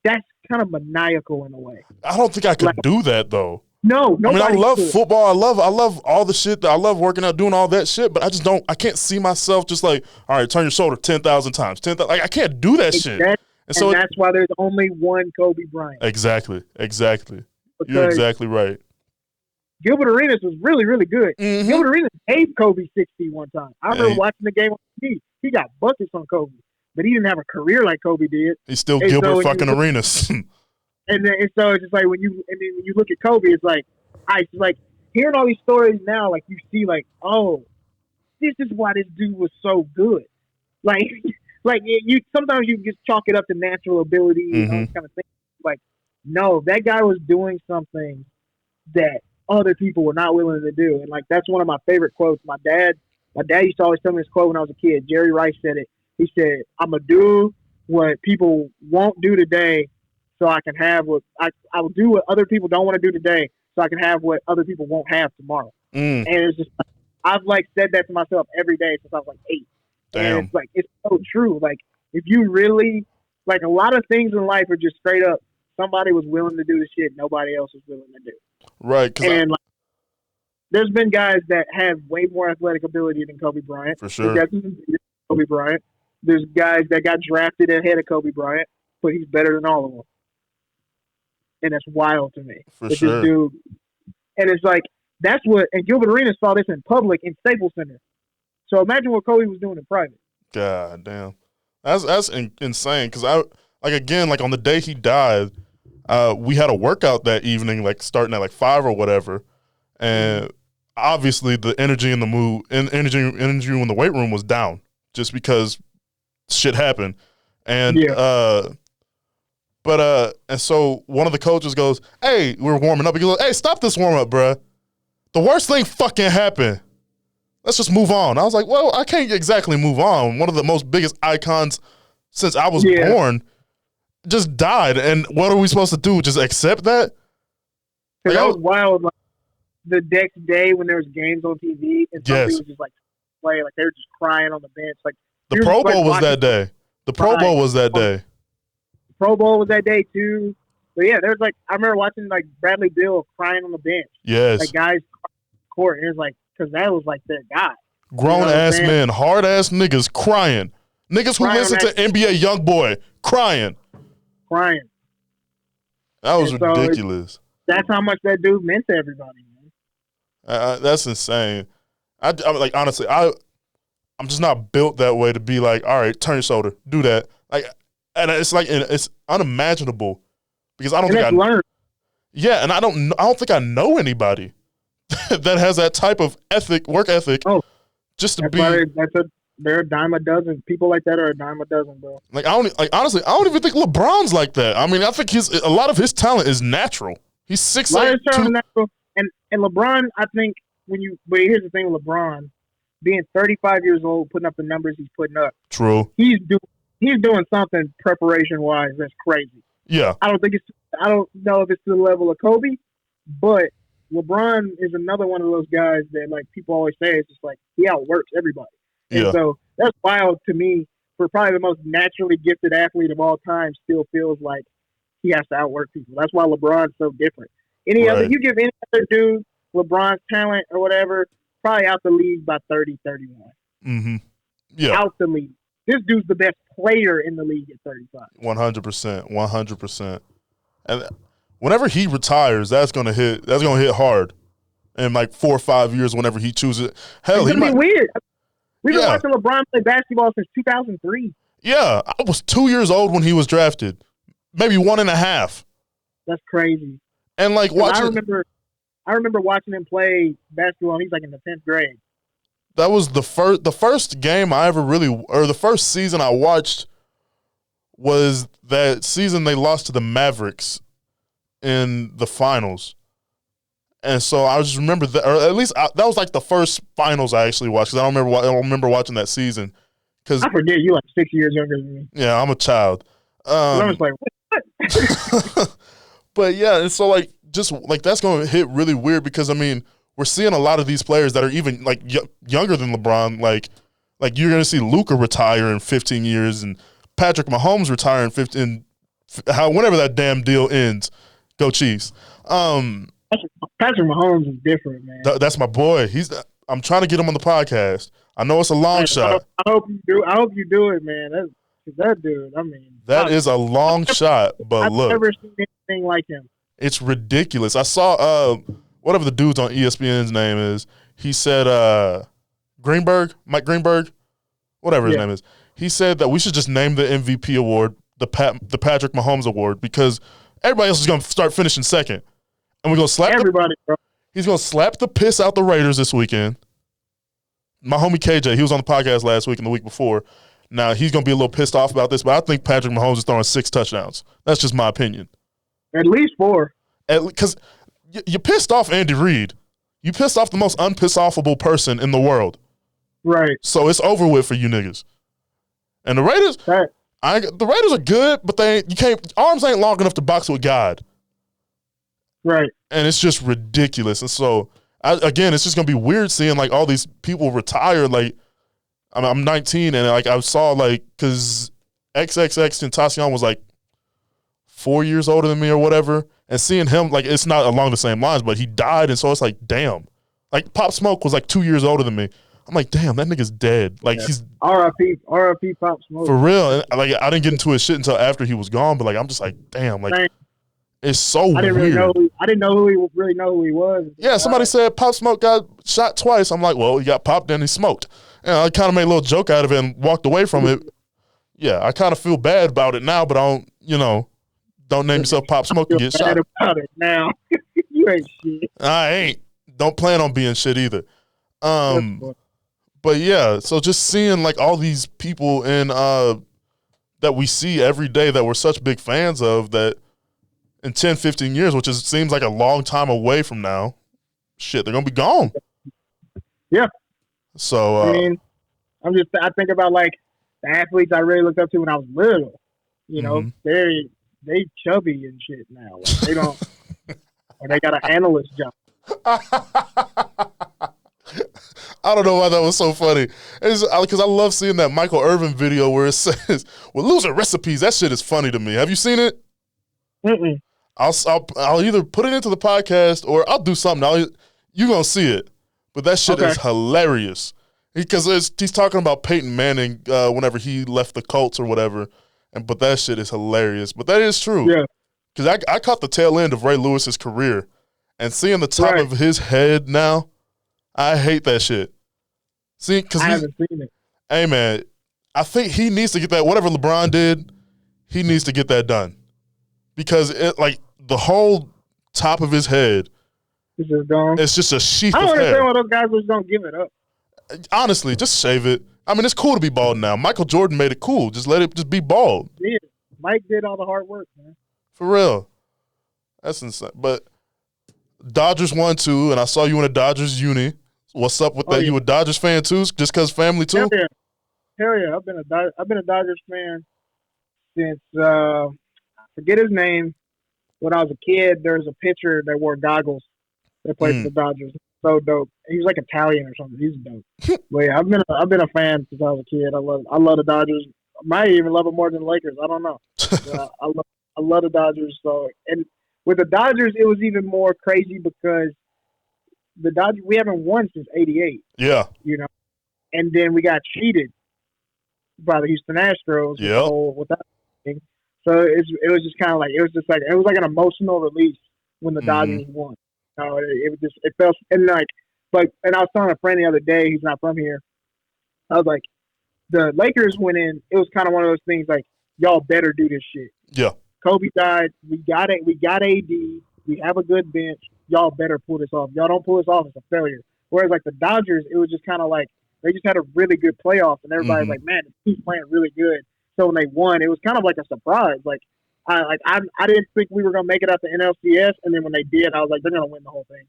that's kind of maniacal in a way. I don't think I could do that though. No, nobody. I mean, I love football. I love all the shit. I love working out, doing all that shit. But I just don't. I can't see myself just like, all right, turn your shoulder 10,000 times. 10,000. Like I can't do that shit. And so that's why there's only one Kobe Bryant. Exactly. Because you're exactly right. Gilbert Arenas was really, really good. Mm-hmm. Gilbert Arenas gave Kobe 60 one time. I remember watching the game on TV. He got buckets on Kobe, but he didn't have a career like Kobe did. He's still Gilbert fucking Arenas. And so it's just like when you look at Kobe, it's like hearing all these stories now, like you see, like, oh, this is why this dude was so good. Like you sometimes you just chalk it up to natural ability and all this kind of thing. Like, no, that guy was doing something that other people were not willing to do, and like that's one of my favorite quotes. My dad used to always tell me this quote when I was a kid. Jerry Rice said it. He said, "I'm gonna do what people won't do today, so I can have what I will do what other people don't want to do today, so I can have what other people won't have tomorrow." And it's just I've said that to myself every day since I was 8. Damn. And it's so true. Like if you really a lot of things in life are just straight up. Somebody was willing to do the shit nobody else was willing to do. Right. And there's been guys that have way more athletic ability than Kobe Bryant. For sure. Kobe Bryant. There's guys that got drafted ahead of Kobe Bryant, but he's better than all of them. And that's wild to me. For sure. This dude, and it's that's what. And Gilbert Arenas saw this in public in Staples Center. So imagine what Kobe was doing in private. God damn, that's insane. Because again, on the day he died, we had a workout that evening, starting at 5 or whatever, and obviously the energy in the mood and energy in the weight room was down just because shit happened, and and so one of the coaches goes, "Hey, we're warming up." He goes, "Hey, stop this warm up, bruh. The worst thing fucking happened. Let's just move on." I was like, "Well, I can't exactly move on. One of the most biggest icons since I was born just died, and what are we supposed to do? Just accept that?" That was wild. The next day when there was games on TV, and somebody was just play, they were just crying on the bench. The Pro Bowl was that day. The Pro Bowl was that day. The Pro Bowl was that day too. But yeah, there's I remember watching Bradley Beal crying on the bench. Yes. Guys court, and it was because that was their guy. Grown ass men, hard ass niggas crying. Niggas who listen to NBA YoungBoy crying. That was ridiculous. That's how much that dude meant to everybody, man. That's insane. Honestly, I'm just not built that way to be all right, turn your shoulder, do that. And it's unimaginable because I don't think I learned. Yeah, and I don't think I know anybody that has that type of work ethic. Oh, just to be. They're a dime a dozen. People like that are a dime a dozen, bro. Honestly, I don't even think LeBron's like that. I mean, I think a lot of his talent is natural. He's 6'8". And LeBron, I think but here's the thing with LeBron, being 35 years old, putting up the numbers he's putting up. True. He's doing something preparation wise that's crazy. Yeah. I don't know if it's to the level of Kobe, but LeBron is another one of those guys that people always say it's just he outworks everybody. And so that's wild to me for probably the most naturally gifted athlete of all time still feels like he has to outwork people. That's why LeBron's so different. You give any other dude LeBron's talent or whatever, probably out the league by 30, 31. Mm-hmm. Yeah. Out the league. This dude's the best player in the league at 35. 100%. And whenever he retires, that's gonna hit hard in 4 or 5 years whenever he chooses. Hell, it's gonna be weird. We've been watching LeBron play basketball since 2003. Yeah, I was 2 years old when he was drafted, maybe 1.5. That's crazy. And watching, I remember watching him play basketball. And he's in the 10th grade. That was the first game I ever the first season I watched was that season they lost to the Mavericks in the finals. And so I just remember that, or at least that was like the first finals I actually watched because I don't remember watching that season. Cause I forget you like 6 years younger than me. yeah, I'm a child. I was like, what? But yeah, and so like just like that's going to hit really weird because I mean we're seeing a lot of these players that are even like younger than LeBron. Like you're going to see Luka retire in 15 years and Patrick Mahomes retire in 15. Whenever that damn deal ends, go Chiefs. Patrick Mahomes is different, man. That's my boy. I'm trying to get him on the podcast. I know it's a long shot. I hope you do. I hope you do it, man. That dude. I mean, that is a long shot. But I've look, never seen anything like him. It's ridiculous. I saw whatever the dude's on ESPN's name is. He said Mike Greenberg, whatever his name is. He said that we should just name the MVP award the Patrick Mahomes Award because everybody else is going to start finishing second. And we're going to slap everybody, bro. He's going to slap the piss out the Raiders this weekend. My homie KJ, he was on the podcast last week and the week before. Now, he's going to be a little pissed off about this, but I think Patrick Mahomes is throwing 6 touchdowns. That's just my opinion. At least 4. Because you pissed off Andy Reid. You pissed off the most unpiss-offable person in the world. Right. So it's over with for you niggas. And the Raiders, the Raiders are good, but arms ain't long enough to box with God. Right. And it's just ridiculous. And so, again, it's just going to be weird seeing, like, all these people retire. Like, I'm 19, and, like, I saw, like, because XXXTentacion was, like, 4 years older than me or whatever. And seeing him, like, it's not along the same lines, but he died, and so it's like, damn. Like, Pop Smoke was, like, 2 years older than me. I'm like, damn, that nigga's dead. Like, he's R.I.P. Pop Smoke. For real. And, like, I didn't get into his shit until after he was gone, but, like, I'm just like, damn, like, it's so weird. I didn't know who he was. Yeah, somebody said Pop Smoke got shot twice. I'm like, well, he got popped, then he smoked. And I kind of made a little joke out of it and walked away from it. Yeah, I kind of feel bad about it now, but I don't name yourself Pop Smoke and get shot. About it now. You ain't shit. I ain't. Don't plan on being shit either. But yeah, so just seeing like all these people in that we see every day that we're such big fans of that in 10, 15 years, which seems like a long time away from now, shit, they're gonna be gone. Yeah. So I mean, I think about like the athletes I really looked up to when I was little. You know, they chubby and shit now. Like, they don't, or they got an analyst job. I don't know why that was so funny. It's because I love seeing that Michael Irvin video where it says, "Well, loser recipes." That shit is funny to me. Have you seen it? Mm-mm. I'll either put it into the podcast or I'll do something. You're gonna see it, but that shit is hilarious because he's talking about Peyton Manning whenever he left the Colts or whatever. But that shit is hilarious. But that is true. Yeah. Because I caught the tail end of Ray Lewis's career. And seeing the top of his head now, I hate that shit. See, because I haven't seen it. Hey, man, I think he needs to get that. Whatever LeBron did, he needs to get that done. Because, the whole top of his head, it's just gone. It's just a sheath of hair. I don't understand why those guys just don't give it up. Honestly, just shave it. I mean, it's cool to be bald now. Michael Jordan made it cool. Just let it just be bald. Yeah, Mike did all the hard work, man. For real. That's insane. But Dodgers won too, and I saw you in a Dodgers uni. What's up with that? Yeah. You a Dodgers fan too? Just because family too? Hell yeah. I've been a Dodgers fan since I forget his name. When I was a kid, there was a pitcher that wore goggles that played for the Dodgers. So dope. He was like Italian or something. He's dope. But yeah, I've been a fan since I was a kid. I love the Dodgers. I might even love them more than the Lakers. I don't know. I love the Dodgers. So, and with the Dodgers, it was even more crazy because the Dodgers, we haven't won since '88. Yeah. You know, and then we got cheated by the Houston Astros. Yeah. With that thing. So it was just kind of like it was like an emotional release when the Dodgers won. It felt and I was telling a friend the other day, he's not from here. I was like, the Lakers went in. It was kind of one of those things like, y'all better do this shit. Yeah. Kobe died. We got it. We got AD. We have a good bench. Y'all better pull this off. Y'all don't pull this off, it's a failure. Whereas like the Dodgers, it was just kind of like they just had a really good playoff, and everybody's like, man, the team's playing really good. So when they won, it was kind of like a surprise. Like I didn't think we were gonna make it out the NLCS, and then when they did, I was like, they're gonna win the whole thing.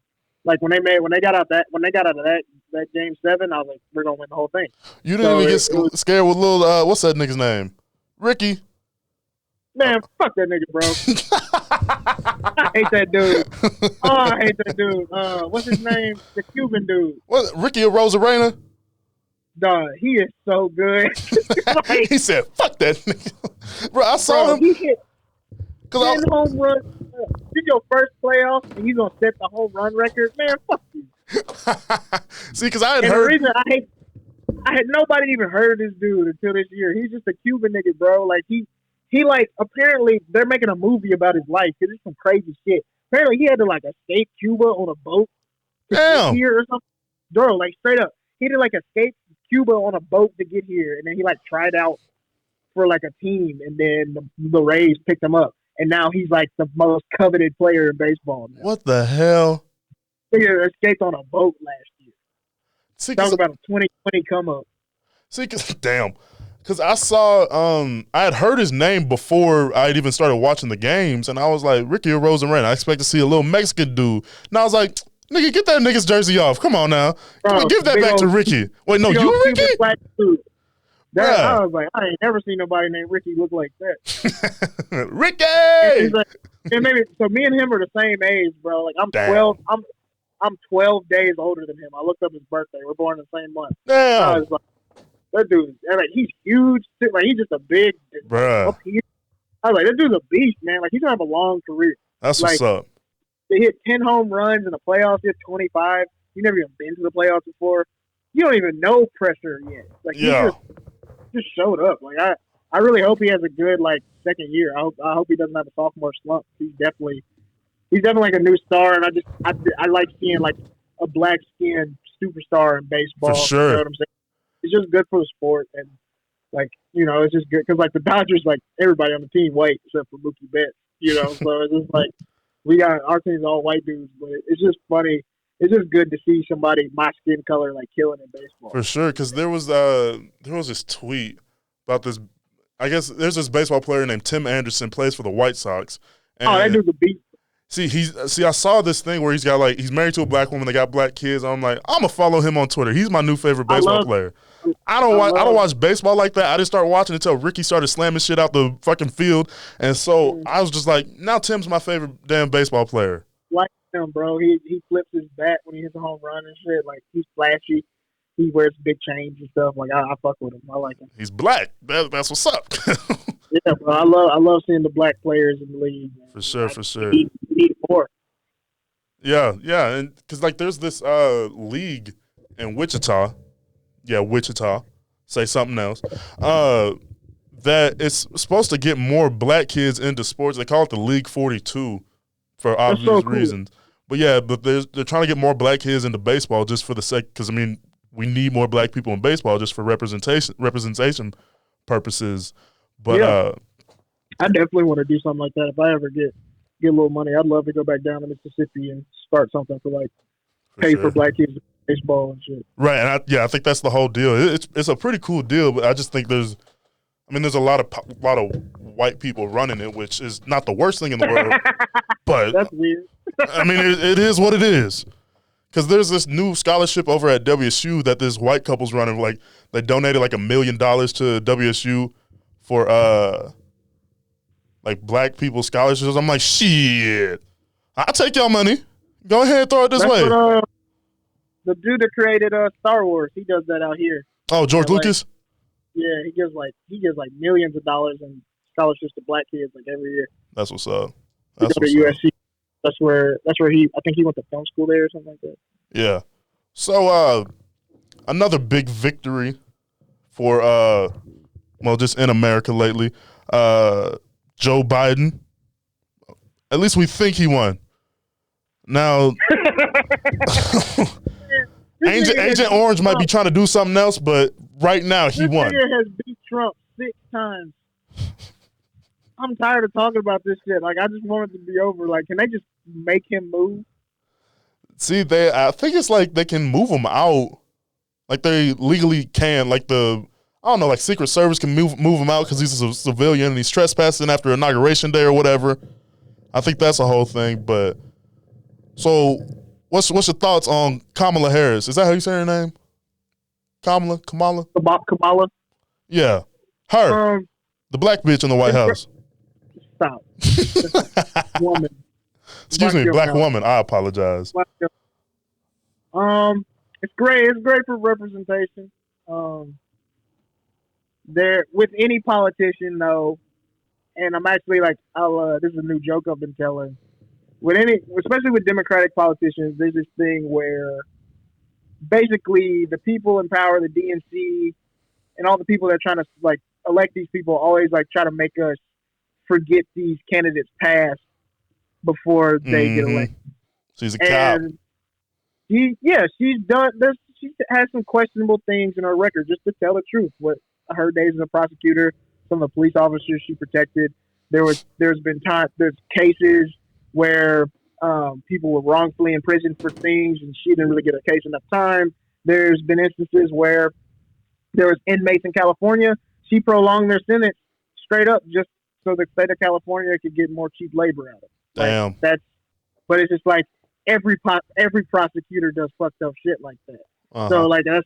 Like when they got out of that game 7, I was like, we're gonna win the whole thing. You didn't even get scared with little what's that nigga's name? Ricky. Man, fuck that nigga, bro. I hate that dude. Oh, I hate that dude. What's his name? The Cuban dude. What? Ricky Rosarena? Dog, he is so good. He said, fuck that nigga. Bro, I saw him. He hit 10 home runs. This is your first playoff, and he's going to set the home run record. Man, fuck you. See, because I had and heard. The reason I had nobody even heard of this dude until this year. He's just a Cuban nigga, bro. Like, he like, apparently they're making a movie about his life because it's some crazy shit. Apparently he had to, like, escape Cuba on a boat to get here or something. Bro, like, straight up. He did, like, escape Cuba on a boat to get here, and then he, like, tried out for, like, a team, and then the Rays picked him up. And now he's, like, the most coveted player in baseball now. What the hell? He escaped on a boat last year. See, talk about a 2020 come-up. See, damn. Because I saw, I had heard his name before I had even started watching the games, and I was like, Ricky Rosarena. I expect to see a little Mexican dude. And I was like, nigga, get that nigga's jersey off. Come on now. Bro, give that back to Ricky. Wait, no, you Ricky? I was like, I ain't never seen nobody named Ricky look like that. Ricky! And like, and maybe, so me and him are the same age, bro. Like, I'm 12. I'm 12 days older than him. I looked up his birthday. We're born in the same month. Damn. I was like, that dude, like, he's huge. Like, he's just a big bruh. Up here. I was like, that dude's a beast, man. Like, he's gonna have a long career. That's what's up. They hit 10 home runs in the playoffs. He hit 25. You never even been to the playoffs before. You don't even know pressure yet. Like, he just showed up. Like, I really hope he has a good, like, second year. I hope he doesn't have a sophomore slump. He's definitely like a new star, and I like seeing, like, a black skinned superstar in baseball. For sure. You know what I'm saying? It's just good for the sport, and, like, you know, it's just good because, like, the Dodgers, like, everybody on the team white except for Mookie Betts, you know. So it's just like our team's all white dudes, but it's just funny. It's just good to see somebody my skin color like killing in baseball. For sure, because there was this tweet about this. I guess there's this baseball player named Tim Anderson, plays for the White Sox. And that dude's a beast. See, I saw this thing where he's married to a black woman. They got black kids. I'm like, I'm gonna follow him on Twitter. He's my new favorite baseball player. I don't watch baseball like that. I didn't start watching until Ricky started slamming shit out the fucking field, and so I was just like, now Tim's my favorite damn baseball player. Like him, bro. He flips his bat when he hits a home run and shit. Like, he's flashy. He wears big chains and stuff. Like, I fuck with him. I like him. He's black. That's what's up. Yeah, bro. I love seeing the black players in the league. Man. For sure. We need more. Yeah, and because, like, there's this league in Wichita. Yeah, Wichita. Say something else. That it's supposed to get more black kids into sports. They call it the League 42 for obvious reasons. But yeah, they're trying to get more black kids into baseball just for the sake. Because I mean, we need more black people in baseball just for representation purposes. But yeah. I definitely want to do something like that. If I ever get a little money, I'd love to go back down to Mississippi and start something for pay for black kids in baseball and shit. Right, and I think that's the whole deal. It's a pretty cool deal, but I just think there's a lot of white people running it, which is not the worst thing in the world. But that's weird. I mean, it is what it is. Because there's this new scholarship over at WSU that this white couple's running. Like, they donated like $1 million to WSU for like black people scholarships. I'm like, shit, I'll take y'all money. Go ahead and throw it this way. What, the dude that created Star Wars, he does that out here. Oh, George Lucas? Yeah, he gives millions of dollars in scholarships to black kids like every year. That's what's up. That's what's up. USC. That's where I think he went to film school there or something like that. Yeah. So another big victory for just in America lately. Joe Biden. At least we think he won. Now Agent Orange might be trying to do something else, but right now he won. This nigga has beat Trump 6 times. I'm tired of talking about this shit. Like, I just want it to be over. Like, can they just make him move? See, I think it's like they can move him out. Like, they legally can. Like, like Secret Service can move him out because he's a civilian and he's trespassing after Inauguration Day or whatever. I think that's the whole thing. But, so, What's your thoughts on Kamala Harris? Is that how you say her name? Kamala? Kamala. Yeah, her, the black bitch in the White House. Stop. Woman. Excuse me, black woman. I apologize. It's great. It's great for representation. There with any politician though, and I'm actually like, this is a new joke I've been telling. Especially with Democratic politicians, there's this thing where basically the people in power, the DNC, and all the people that are trying to like elect these people always like try to make us forget these candidates past before they get elected. She's a cop. She's done. She has some questionable things in her record. Just to tell the truth, what her days as a prosecutor, some of the police officers she protected. There's cases where people were wrongfully imprisoned for things, and she didn't really get a case enough time. There's been instances where there was inmates in California. She prolonged their sentence straight up just so the state of California could get more cheap labor out of it. Damn. But it's just like every prosecutor does fucked up shit like that. So like and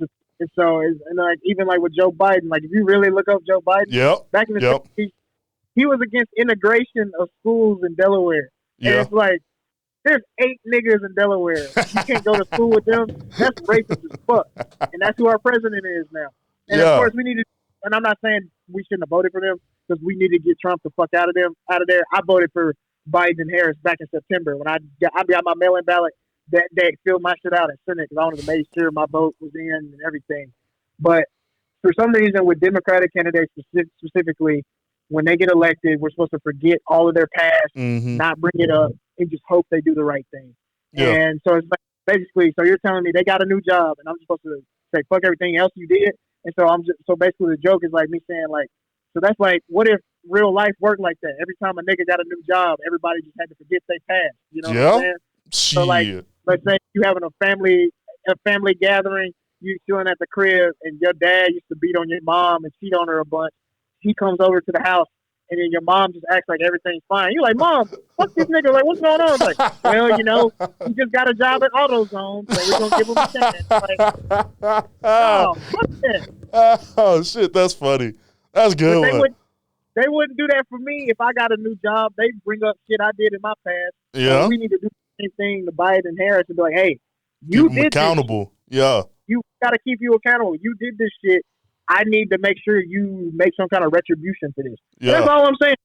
like even like with Joe Biden, like if you really look up Joe Biden, back in the 60s, he was against integration of schools in Delaware. And it's like there's 8 niggas in Delaware. You can't go to school with them. That's racist as fuck. And that's who our president is now. And of course we need to. And I'm not saying we shouldn't have voted for them because we need to get Trump the fuck out of there. I voted for Biden and Harris back in September when I got my mail-in ballot that day, filled my shit out at Senate because I wanted to make sure my vote was in and everything. But for some reason, with Democratic candidates specifically, when they get elected, we're supposed to forget all of their past, not bring it up, and just hope they do the right thing. Yeah. And so it's like basically, so you're telling me they got a new job, and I'm supposed to say fuck everything else you did. And so basically the joke is like me saying like, so that's like, what if real life worked like that? Every time a nigga got a new job, everybody just had to forget they past. You know what I'm saying? So like, let's say you having a family gathering, you chilling at the crib, and your dad used to beat on your mom and cheat on her a bunch. He comes over to the house, and then your mom just acts like everything's fine. You're like, Mom, fuck this nigga. Like, what's going on? It's like, well, you know, he just got a job at AutoZone, so we're gonna give him a chance. Like, oh, fuck that. Oh shit, that's funny. That's good. They wouldn't do that for me if I got a new job. They'd bring up shit I did in my past. Yeah. So we need to do the same thing to Biden and Harris and be like, hey, you keep them accountable. Yeah. You got to keep you accountable. You did this shit. I need to make sure you make some kind of retribution for this. Yeah. That's all I'm saying.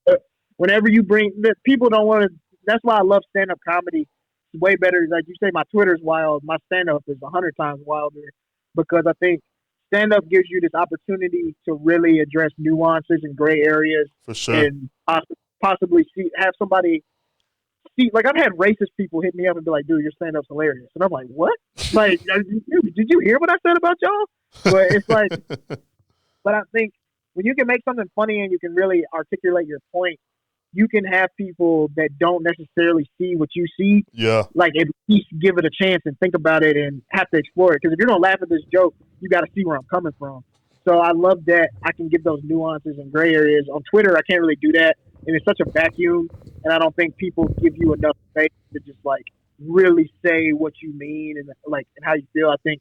Whenever you bring – people don't want to – that's why I love stand-up comedy. It's way better. Like you say, my Twitter's wild. My stand-up is 100 times wilder because I think stand-up gives you this opportunity to really address nuances and gray areas. For sure. And possibly have somebody see. Like I've had racist people hit me up and be like, dude, your stand-up's hilarious. And I'm like, what? Like, did you hear what I said about y'all? But it's like – but I think when you can make something funny and you can really articulate your point, you can have people that don't necessarily see what you see. Yeah. Like at least give it a chance and think about it and have to explore it. Because if you're going to laugh at this joke, you got to see where I'm coming from. So I love that I can give those nuances and gray areas. On Twitter, I can't really do that. And it's such a vacuum. And I don't think people give you enough space to just like really say what you mean and like and how you feel. I think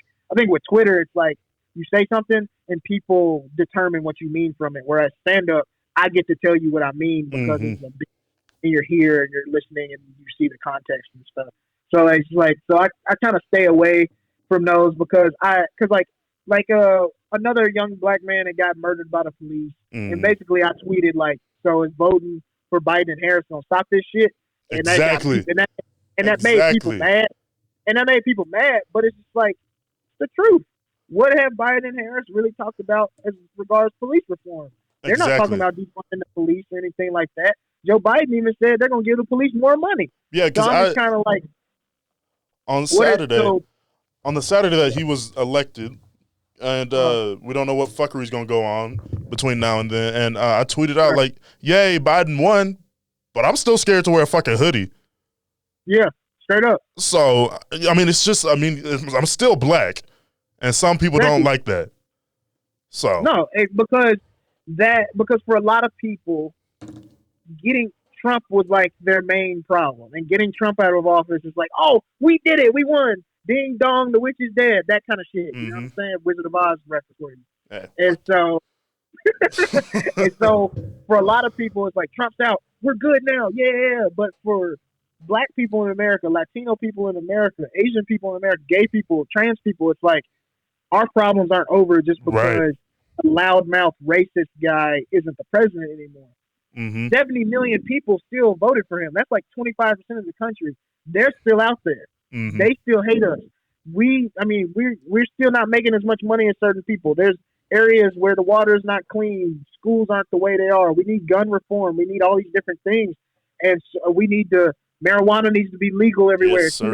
with Twitter, it's like you say something and people determine what you mean from it. Whereas stand up, I get to tell you what I mean because it's a big, and you're here and you're listening and you see the context and stuff. So it's like, so I kind of stay away from those because another young black man that got murdered by the police. And basically I tweeted like, so is voting for Biden and Harris gonna stop this shit? And exactly. That made people mad. And that made people mad, but it's just like the truth. What have Biden and Harris really talked about as regards police reform? They're not talking about defunding the police or anything like that. Joe Biden even said they're going to give the police more money. Yeah, because so I'm just kind of like on the Saturday that he was elected, and we don't know what fuckery's going to go on between now and then. And I tweeted out like, "Yay, Biden won," but I'm still scared to wear a fucking hoodie. Yeah, straight up. So I mean, I'm still black, and some people don't like that. So no, because for a lot of people, Trump was like their main problem, and getting Trump out of office is like, oh, we did it, we won, ding dong, the witch is dead, that kind of shit. You know what I'm saying? Wizard of Oz reference for you. And so, and so for a lot of people, it's like Trump's out, we're good now, yeah. But for Black people in America, Latino people in America, Asian people in America, gay people, trans people, it's like our problems aren't over just because a loudmouth racist guy isn't the president anymore. 70 million people still voted for him. That's like 25% of the country. They're still out there. They still hate us. We're still not making as much money as certain people. There's areas where the water is not clean. Schools aren't the way they are. We need gun reform. We need all these different things. And so marijuana needs to be legal everywhere. Yes, too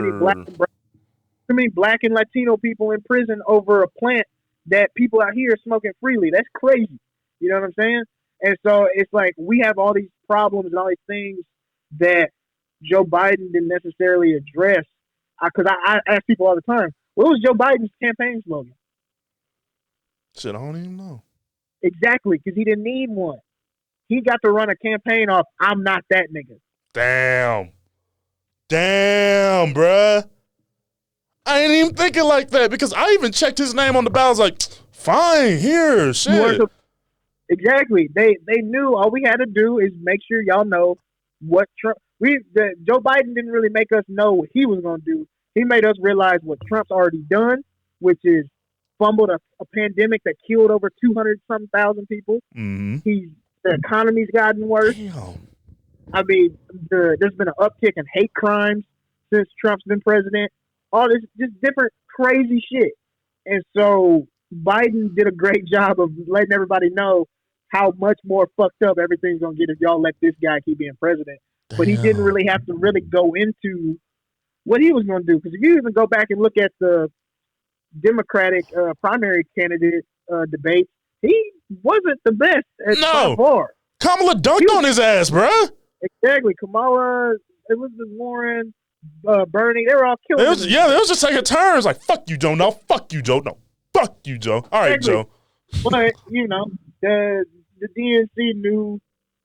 many black and Latino people in prison over a plant that people out here are smoking freely. That's crazy. You know what I'm saying? And so it's like we have all these problems and all these things that Joe Biden didn't necessarily address. Because I ask people all the time, what was Joe Biden's campaign slogan? Shit, I don't even know. Exactly, because he didn't need one. He got to run a campaign off, I'm not that nigga. Damn, bruh. I ain't even thinking like that because I even checked his name on the ballot. I was like, fine, here, shit. Exactly. They knew all we had to do is make sure y'all know what Trump. Joe Biden didn't really make us know what he was going to do. He made us realize what Trump's already done, which is fumbled a pandemic that killed over 200-something thousand people. The economy's gotten worse. Damn. I mean, there's been an uptick in hate crimes since Trump's been president. All this just different crazy shit. And so Biden did a great job of letting everybody know how much more fucked up everything's going to get if y'all let this guy keep being president. Damn. But he didn't really have to really go into what he was going to do. Because if you even go back and look at the Democratic primary candidate debates, he wasn't the best at by far. Kamala dunked on his ass, bruh. Exactly. Kamala, Elizabeth Warren, Bernie, they were all killing him. They was just taking turns. Like, fuck you, Joe. No, fuck you, Joe. No, fuck you, Joe. All right, exactly. Joe. But, the DNC knew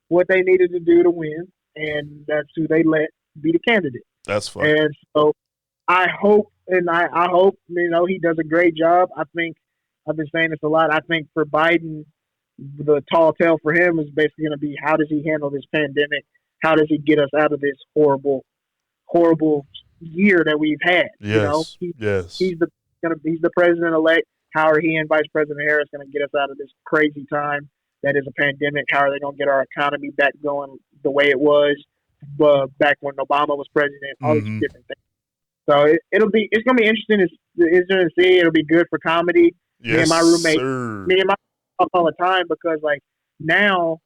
what they needed to do to win, and that's who they let be the candidate. That's fine. And so I hope he does a great job. I think I've been saying this a lot. I think for Biden, the tall tale for him is basically going to be how does he handle this pandemic? How does he get us out of this horrible year that we've had? Yes. He's the president-elect. How are he and Vice President Harris going to get us out of this crazy time that is a pandemic? How are they going to get our economy back going the way it was back when Obama was president? All these different things. So it's going to be interesting to see. It'll be good for comedy. Yes, me and my roommate, sir. talk all the time because like now,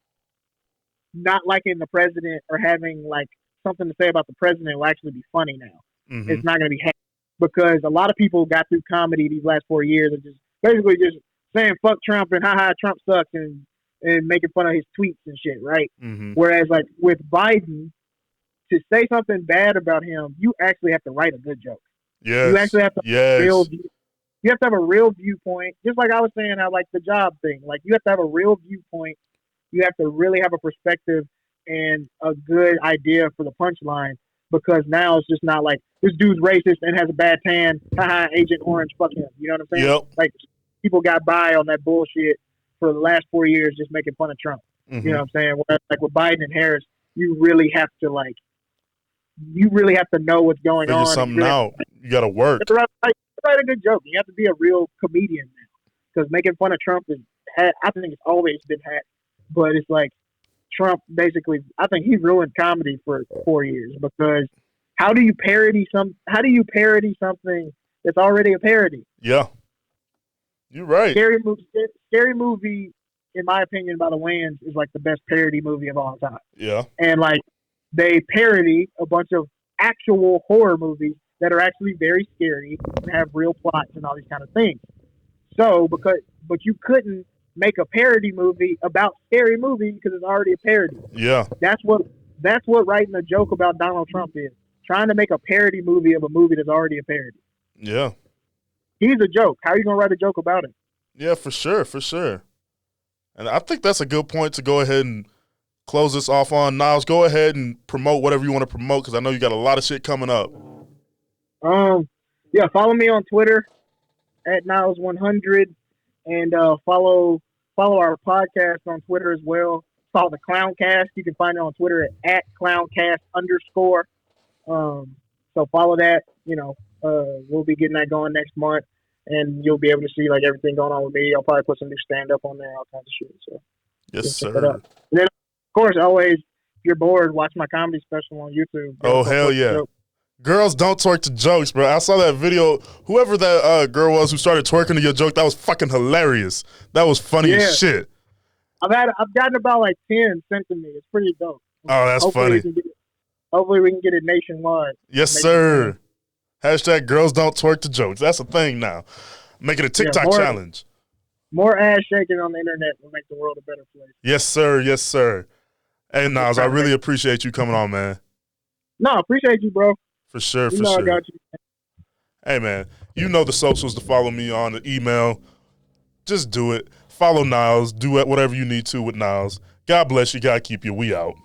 not liking the president or having like something to say about the president will actually be funny now. It's not going to be because a lot of people got through comedy these last 4 years and just basically just saying fuck Trump and Trump sucks and making fun of his tweets and shit, right? Whereas like with Biden, to say something bad about him, you actually have to write a good joke. Yes. You actually have to you have to have a real viewpoint. Just like I was saying, I like the job thing. Like you have to have a real viewpoint. You have to really have a perspective and a good idea for the punchline. Because now it's just not like this dude's racist and has a bad tan. Agent Orange, fuck him. You know what I'm saying? Yep. Like people got by on that bullshit for the last 4 years just making fun of Trump. You know what I'm saying? Whereas, like with Biden and Harris, you really have to know what's going on. Figure something out. You got to work. You have to write a good joke. You have to be a real comedian now. Because making fun of Trump I think it's always been hacked. But it's like Trump basically, I think he ruined comedy for 4 years because how do you parody something that's already a parody? Yeah. You're right. Scary Movie, in my opinion, by the Wayans, is like the best parody movie of all time. Yeah. And like they parody a bunch of actual horror movies that are actually very scary and have real plots and all these kind of things. So but you couldn't make a parody movie about Scary Movie because it's already a parody. Yeah. That's what writing a joke about Donald Trump is. Trying to make a parody movie of a movie that's already a parody. Yeah. He's a joke. How are you going to write a joke about him? Yeah, for sure. And I think that's a good point to go ahead and close this off on. Niles, go ahead and promote whatever you want to promote because I know you got a lot of shit coming up. Yeah, follow me on Twitter at Niles100 and follow our podcast on Twitter as well. It's called the Clowncast. You can find it on Twitter at Clowncast_. So follow that. We'll be getting that going next month, and you'll be able to see like everything going on with me. I'll probably put some new stand up on there, all kinds of shit. So yes, sir. And then, of course, always if you're bored, watch my comedy special on YouTube. Oh hell yeah! Girls don't twerk to jokes, bro. I saw that video. Whoever that girl was who started twerking to your joke, that was fucking hilarious. That was funny as shit. I've gotten about like 10 sent to me. It's pretty dope. Oh, that's funny. Hopefully we can get it nationwide. Yes, sir. Hashtag girls don't twerk to jokes. That's a thing now. Make it a TikTok challenge. More ass shaking on the internet will make the world a better place. Yes, sir. Yes, sir. Hey, Niles, I really appreciate you coming on, man. No, I appreciate you, bro. For sure, for sure. I got you. Hey, man, you know the socials to follow me on, the email. Just do it. Follow Niles. Do whatever you need to with Niles. God bless you. God keep you. We out.